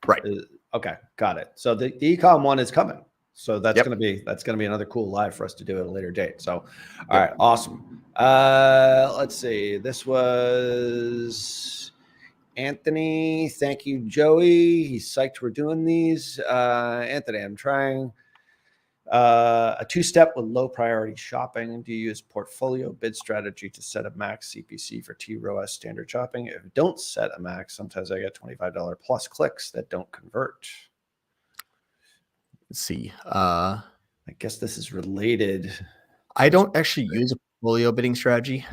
B: Right.
A: Okay, got it. So the e-com one is coming. So that's gonna be another cool live for us to do at a later date. So all right, awesome. Let's see. This was Anthony. Thank you, Joey. He's psyched we're doing these. Anthony, I'm trying a 2-step with low priority shopping. Do you use portfolio bid strategy to set a max CPC for T ROAS standard shopping? If don't set a max, sometimes I get $25 plus clicks that don't convert.
B: Let's see.
A: I guess this is related.
B: I don't actually use a portfolio bidding strategy.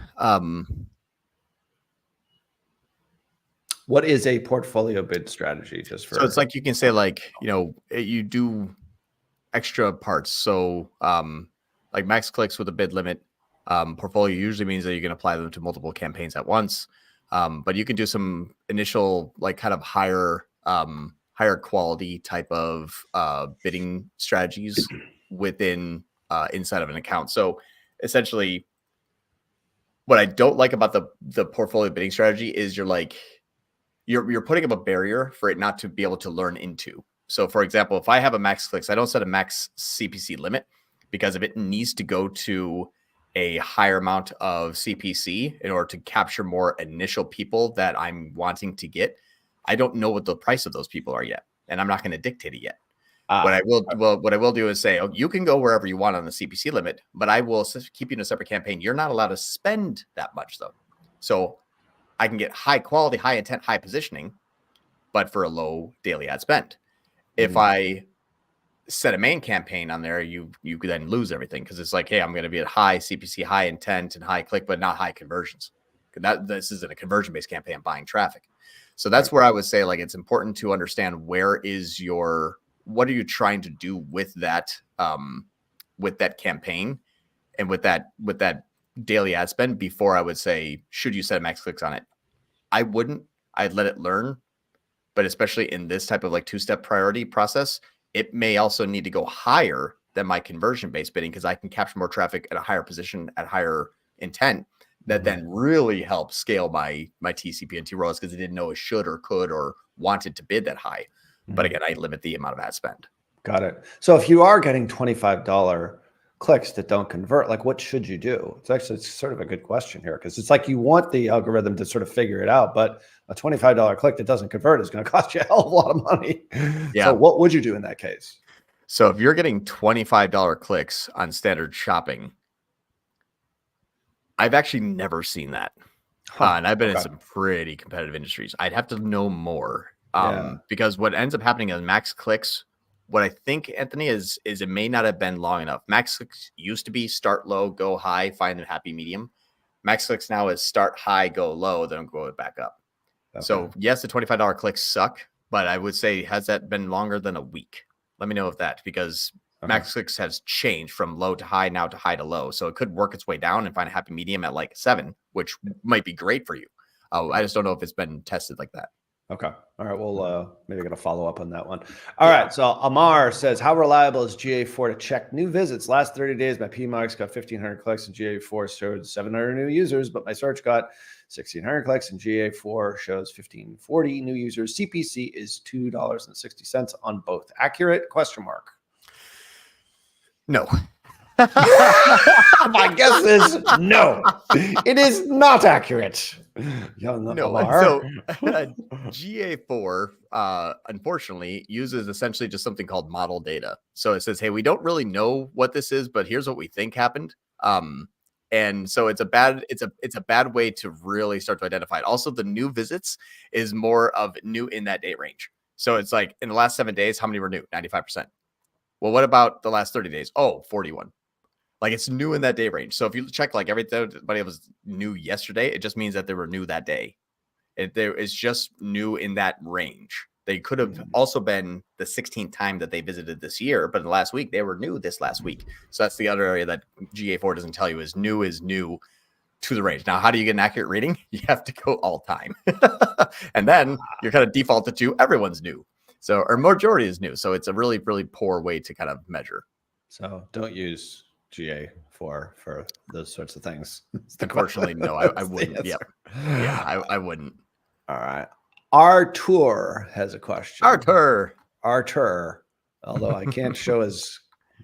A: What is a portfolio bid strategy?
B: So it's like you can say like, you do extra parts. So like max clicks with a bid limit, portfolio usually means that you can apply them to multiple campaigns at once. But you can do some initial like kind of higher quality type of bidding strategies within inside of an account. So essentially what I don't like about the portfolio bidding strategy is you're putting up a barrier for it not to be able to learn into. So for example, if I have a max clicks, I don't set a max CPC limit, because if it needs to go to a higher amount of CPC in order to capture more initial people that I'm wanting to get, I don't know what the price of those people are yet. And I'm not going to dictate it yet. What I will do is say, oh, you can go wherever you want on the CPC limit, but I will keep you in a separate campaign. You're not allowed to spend that much though. So I can get high quality, high intent, high positioning, but for a low daily ad spend. If I set a main campaign on there, you could then lose everything because it's like, hey, I'm going to be at high CPC, high intent, and high click, but not high conversions. This isn't a conversion-based campaign, buying traffic. So that's where I would say, like, it's important to understand what are you trying to do with that campaign and with that daily ad spend before I would say, should you set a max clicks on it? I wouldn't. I'd let it learn. But especially in this type of like two-step priority process, it may also need to go higher than my conversion-based bidding because I can capture more traffic at a higher position at higher intent that then really helps scale my TCP and T-ROAS because I didn't know it should or could or wanted to bid that high. But again, I limit the amount of ad spend.
A: Got it. So if you are getting $25 clicks that don't convert, like what should you do? It's sort of a good question here because it's like you want the algorithm to sort of figure it out, but a $25 click that doesn't convert is going to cost you a hell of a lot of money. Yeah. So what would you do in that case?
B: So if you're getting $25 clicks on standard shopping, I've actually never seen that. And I've been in some pretty competitive industries. I'd have to know more because what ends up happening is max clicks. What I think, Anthony, is it may not have been long enough. Max clicks used to be start low, go high, find a happy medium. Max clicks now is start high, go low, then go back up. Okay. So yes, the $25 clicks suck, but I would say, has that been longer than a week? Let me know if that, because max clicks has changed from low to high now to high to low. So it could work its way down and find a happy medium at like 7, which might be great for you. I just don't know if it's been tested like that.
A: Okay. All right. Well, maybe I'm going to follow up on that one. All right. So Amar says, how reliable is GA4 to check new visits? Last 30 days, my PMAX got 1,500 clicks and GA4 showed 700 new users, but my search got 1,600 clicks and GA4 shows 1,540 new users. CPC is $2.60 on both. Accurate? Question mark.
B: No.
A: My guess is no. It is not accurate. Young Amar.
B: So GA4, unfortunately, uses essentially just something called model data. So it says, hey, we don't really know what this is, but here's what we think happened. And so it's a bad way to really start to identify it. Also, the new visits is more of new in that date range. So it's like in the last 7 days, how many were new? 95%. Well, what about the last 30 days? Oh, 41. Like it's new in that day range. So if you check like everybody was new yesterday, it just means that they were new that day. It's just new in that range. They could have also been the 16th time that they visited this year, but in the last week, they were new this last week. So that's the other area that GA4 doesn't tell you is new to the range. Now, how do you get an accurate reading? You have to go all time. And then you're kind of defaulted to everyone's new. So, or majority is new. So it's a really, really poor way to kind of measure.
A: So don't use GA4 for those sorts of things.
B: Unfortunately, no, I wouldn't. Yeah, I wouldn't.
A: All right. Artur has a question.
B: Artur.
A: Although I can't show his.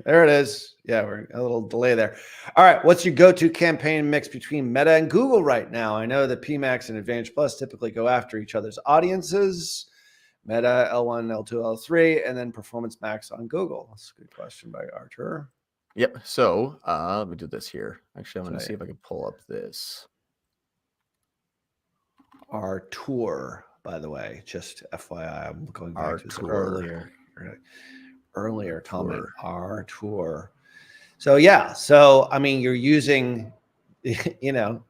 A: There it is. Yeah, we're a little delay there. All right. What's your go-to campaign mix between Meta and Google right now? I know that PMAX and Advantage Plus typically go after each other's audiences. Meta, L1, L2, L3, and then Performance Max on Google. That's a good question by Artur.
B: Yep. So let me do this here. Actually, I'm going to see if I can pull up this.
A: Artur, by the way, just FYI, I'm going back to this earlier comment. Artur. So yeah. So I mean, you're using, you're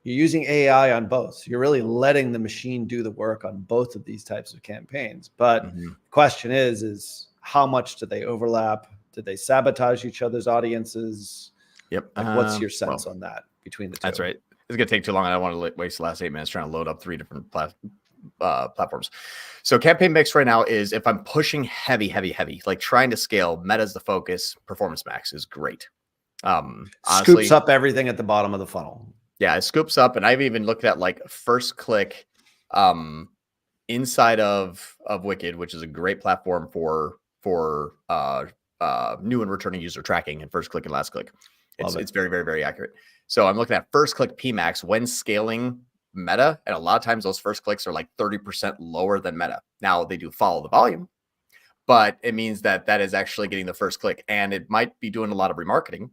A: using AI on both. So you're really letting the machine do the work on both of these types of campaigns. But the question is how much do they overlap? Did they sabotage each other's audiences?
B: Yep.
A: Like, what's your sense on that between the two?
B: That's right. It's going to take too long. I don't want to waste the last 8 minutes trying to load up 3 different platforms. So campaign mix right now is if I'm pushing heavy, like trying to scale, Meta's the focus, Performance Max is great.
A: Honestly, scoops up everything at the bottom of the funnel.
B: Yeah, it scoops up. And I've even looked at like first click inside of Wicked, which is a great platform for new and returning user tracking and first click and last click. It's very, very, very accurate. So I'm looking at first click PMAX when scaling Meta. And a lot of times those first clicks are like 30% lower than Meta. Now they do follow the volume, but it means that that is actually getting the first click, and it might be doing a lot of remarketing,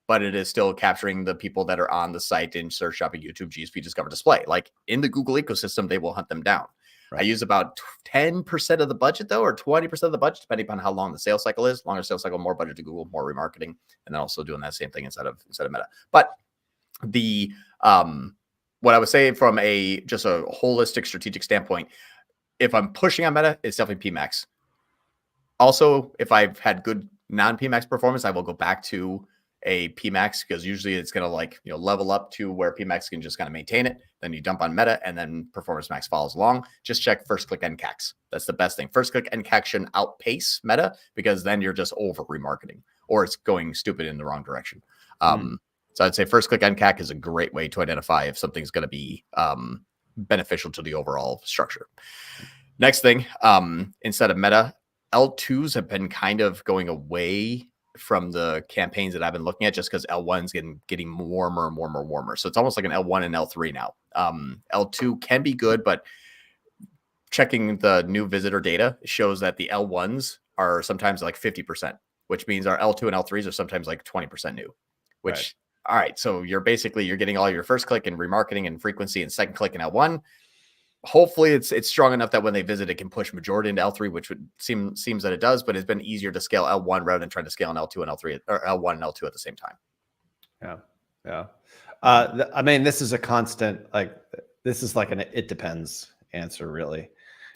B: but it is still capturing the people that are on the site in search, shopping, YouTube, GSP, Discover, Display. Like in the Google ecosystem, they will hunt them down. Right. I use about 10% of the budget though, or 20% of the budget, depending on how long the sales cycle is. Longer sales cycle, more budget to Google, more remarketing, and then also doing that same thing inside of Meta. But the what I would say from just a holistic strategic standpoint, if I'm pushing on Meta, it's definitely PMax. Also, if I've had good non-PMax performance, I will go back to a PMax, because usually it's going to level up to where PMax can just kind of maintain it. Then you dump on Meta, and then Performance Max follows along. Just check first click NCACs. That's the best thing. First click NCAC should outpace Meta, because then you're just over remarketing, or it's going stupid in the wrong direction. So I'd say first click NCAC is a great way to identify if something's going to be beneficial to the overall structure. Next thing, instead of Meta, L2s have been kind of going away from the campaigns that I've been looking at, just because L1's getting warmer and warmer. So it's almost like an L1 and L3 now. L2 can be good, but checking the new visitor data shows that the L1s are sometimes like 50%, which means our L2 and L3s are sometimes like 20% new, which, right. All right. So you're getting all your first click and remarketing and frequency and second click in L1. Hopefully it's strong enough that when they visit, it can push majority into L3, which would seems that it does, but it's been easier to scale L1 rather than trying to scale on L2 and L3, or L1 and L2 at the same time.
A: Yeah. I mean, this is a constant, this is like it depends answer, really.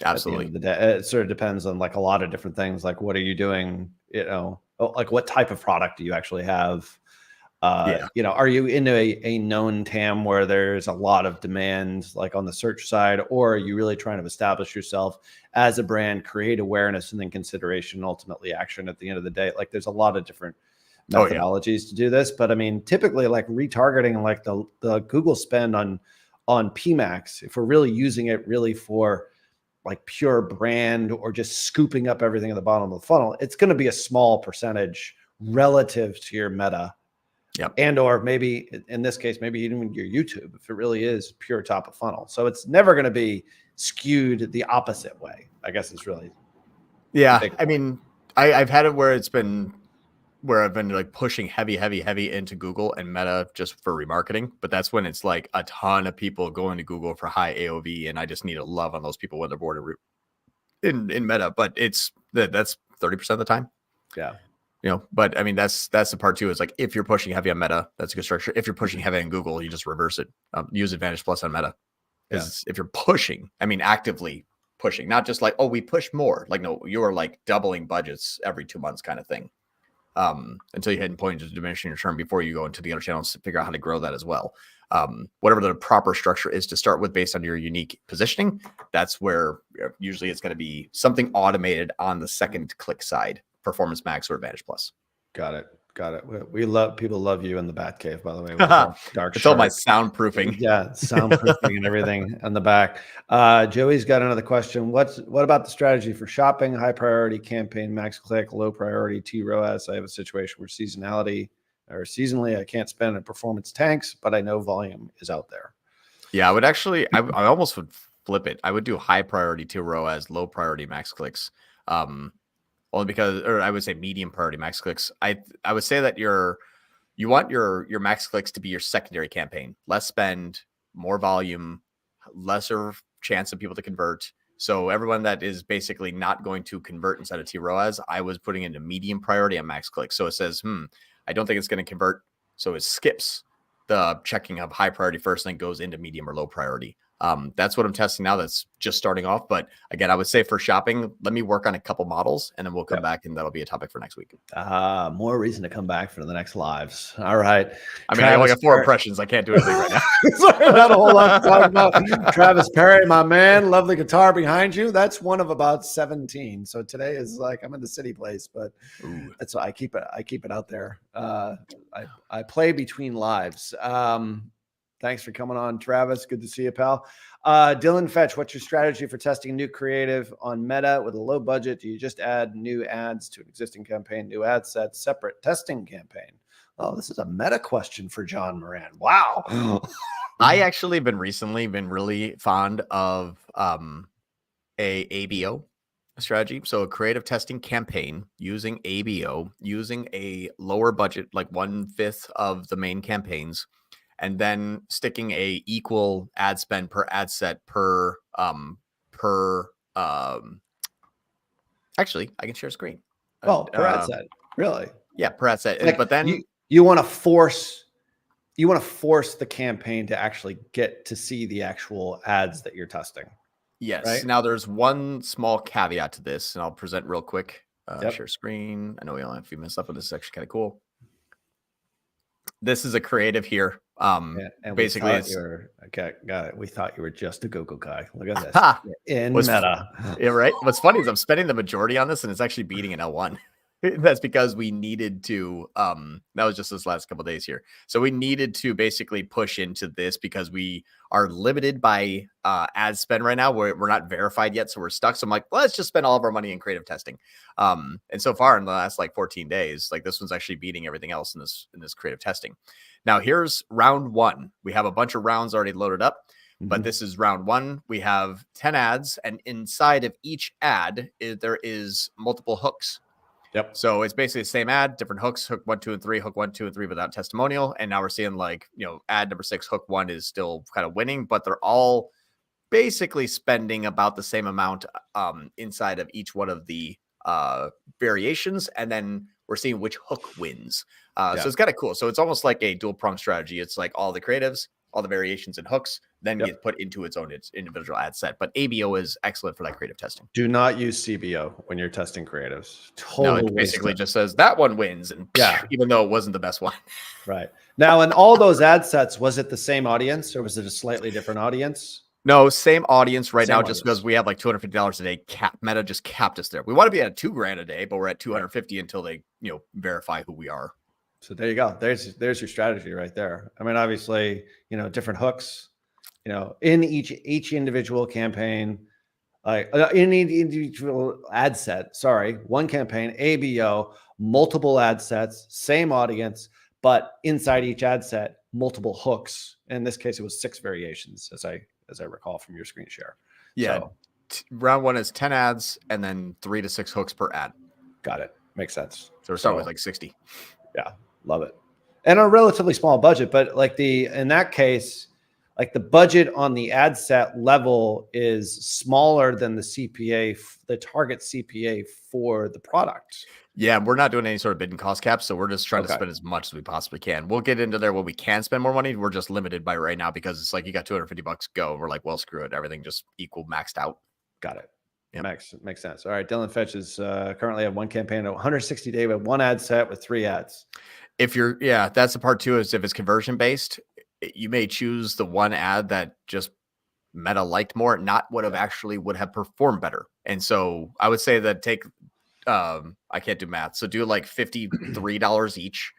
B: Absolutely.
A: At the end of the day, it sort of depends on like a lot of different things. Like, what are you doing? Like what type of product do you actually have? Are you into a known TAM where there's a lot of demand, like on the search side, or are you really trying to establish yourself as a brand, create awareness, and then consideration, ultimately action at the end of the day? Like, there's a lot of different methodologies to do this, but I mean, typically like retargeting, like the Google spend on PMax, if we're really using it really for like pure brand or just scooping up everything at the bottom of the funnel, it's going to be a small percentage relative to your Meta.
B: Yep.
A: And or maybe in this case, maybe even your YouTube, if it really is pure top of funnel. So it's never going to be skewed the opposite way, I guess it's really.
B: Yeah. I mean, I've had it where I've been like pushing heavy into Google and Meta just for remarketing. But that's when it's like a ton of people going to Google for high AOV. And I just need to love on those people when they're bored in Meta. But that's 30% of the time.
A: Yeah.
B: But I mean, that's the part too, is like, if you're pushing heavy on Meta, that's a good structure. If you're pushing heavy on Google, you just reverse it. Use Advantage Plus on Meta. Because if you're pushing, I mean, actively pushing, not just like, oh, we push more. Like, no, you're like doubling budgets every 2 months kind of thing. Until you hit a point of diminishing return before you go into the other channels to figure out how to grow that as well. Whatever the proper structure is to start with based on your unique positioning, that's where usually it's going to be something automated on the second click side. Performance Max or Advantage Plus.
A: Got it. People love you in the Batcave, by the way.
B: Dark. It's all my soundproofing.
A: Yeah, soundproofing and everything on the back. Joey's got another question. What about the strategy for shopping? High priority campaign, max click, low priority TROAS. I have a situation where seasonally I can't spend in performance tanks, but I know volume is out there.
B: Yeah, I would actually, I almost would flip it. I would do high priority TROAS, low priority max clicks. Only because, or I would say medium priority max clicks. I would say that you want your max clicks to be your secondary campaign. Less spend, more volume, lesser chance of people to convert. So everyone that is basically not going to convert inside of TROAS, I was putting into medium priority on max clicks. So it says, I don't think it's going to convert. So it skips the checking of high priority first, then goes into medium or low priority. That's what I'm testing now. That's just starting off. But again, I would say for shopping, let me work on a couple models and then we'll come back and that'll be a topic for next week.
A: More reason to come back for the next lives. All right.
B: I mean, I only got 4 impressions. I can't do anything right now.
A: Sorry, not a whole lot to talk about. Travis Perry, my man, lovely guitar behind you. That's one of about 17. So today is like, I'm in the city place, but that's why I keep it out there. I play between lives. Thanks for coming on, Travis. Good to see you, pal. Dylan Fetch, what's your strategy for testing new creative on Meta with a low budget? Do you just add new ads to an existing campaign, new ad set, separate testing campaign? Oh, this is a meta question for John Moran. Wow.
B: I actually recently been really fond of a ABO. strategy. So a creative testing campaign using ABO, using a lower budget, like 1/5 of the main campaigns, and then sticking a equal ad spend per ad set actually I can share screen.
A: Per ad set, really?
B: Yeah, per ad set.
A: Like
B: But then
A: you want to force the campaign to actually get to see the actual ads that you're testing.
B: yes.
A: Right?
B: Now there's one small caveat to this, and I'll present real quick.
A: Yep.
B: Share screen. I know we only have a few minutes left, but this is actually kind of cool. This is a creative here.
A: And
B: Basically,
A: it's okay. Got it. We thought you were just a Google guy. Look at this in Meta.
B: Yeah, right. What's funny is I'm spending the majority on this, and it's actually beating an L1. That's because we needed to. That was just this last couple of days here. So we needed to basically push into this because we are limited by ad spend right now. We're not verified yet, so we're stuck. So I'm like, let's just spend all of our money in creative testing. And so far in the last like 14 days, like this one's actually beating everything else in this creative testing. Now here's round one. We have a bunch of rounds already loaded up, but this is round one. We have 10 ads, and inside of each ad, there is multiple hooks.
A: Yep.
B: So it's basically the same ad, different hooks, hook 1, 2, and 3, hook 1, 2, and 3 without testimonial. And now we're seeing like, ad number 6, hook 1 is still kind of winning, but they're all basically spending about the same amount inside of each one of the variations. And then we're seeing which hook wins. So it's kind of cool. So it's almost like a dual prong strategy. It's like all the creatives, all the variations and hooks, then get put into its own individual ad set. But ABO is excellent for that creative testing.
A: Do not use CBO when you're testing creatives.
B: No, it basically just says that one wins, and even though it wasn't the best one.
A: Right. Now, in all those ad sets, was it the same audience or was it a slightly different audience?
B: No, same audience right now, just because we have like $250 a day cap. Meta just capped us there. We want to be at $2,000 a day, but we're at $250 until they, verify who we are.
A: So there you go. There's your strategy right there. I mean, obviously, different hooks, in each individual campaign, in each individual ad set, one campaign, ABO, multiple ad sets, same audience, but inside each ad set, multiple hooks. In this case, it was 6 variations, as I recall from your screen share.
B: Yeah. So, round one is 10 ads and then 3 to 6 hooks per ad.
A: Got it. Makes sense.
B: So we're starting with like 60.
A: Yeah. Love it. And a relatively small budget, but in that case, like the budget on the ad set level is smaller than the CPA, the target CPA for the product.
B: Yeah, we're not doing any sort of bid and cost cap, so we're just trying to spend as much as we possibly can. We'll get into there when we can spend more money. We're just limited by right now because it's like you got $250, go. We're like, well, screw it. Everything just equal maxed out.
A: Got it. Yep. Makes sense. All right, Dylan Fetch is currently at one campaign at 160 day with 1 ad set with 3 ads.
B: If you're, that's the part too, is if it's conversion based, you may choose the one ad that just Meta liked more, not would have performed better. And so I would say that take, I can't do math. So do like $53 each.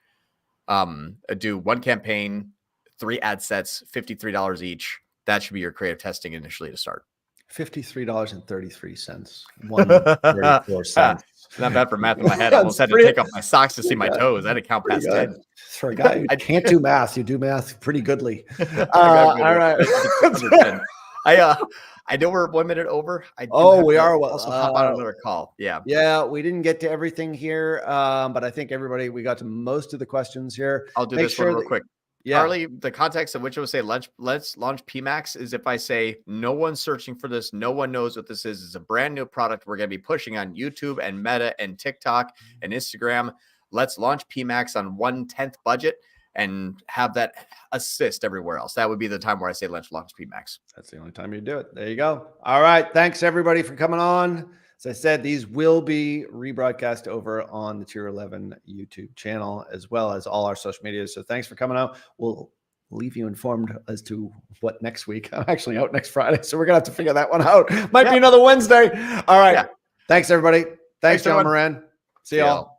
B: Do 1 campaign, 3 ad sets, $53 each. That should be your creative testing initially to start.
A: $53.33. 134 cents.
B: Not bad for math in my head. I almost had to take off my socks to see my toes. I had to count past 10.
A: For a guy who can't do math, you do math pretty goodly. All right.
B: I know we're 1 minute over.
A: We are.
B: Also hop on another call.
A: Yeah. We didn't get to everything here, but I think we got to most of the questions here.
B: I'll do this one real quick.
A: Yeah.
B: Harley, the context in which I would say let's launch PMax is if I say no one's searching for this, no one knows what this is. It's a brand new product we're going to be pushing on YouTube and Meta and TikTok and Instagram. Let's launch PMax on 1/10 budget and have that assist everywhere else. That would be the time where I say let's launch PMax.
A: That's the only time you do it. There you go. All right. Thanks everybody for coming on. As I said, these will be rebroadcast over on the Tier 11 YouTube channel, as well as all our social media. So thanks for coming out. We'll leave you informed as to what next week. I'm actually out next Friday, so we're going to have to figure that one out. Might be another Wednesday. All right. Yeah. Thanks, everybody. Thanks, John Moran. See y'all.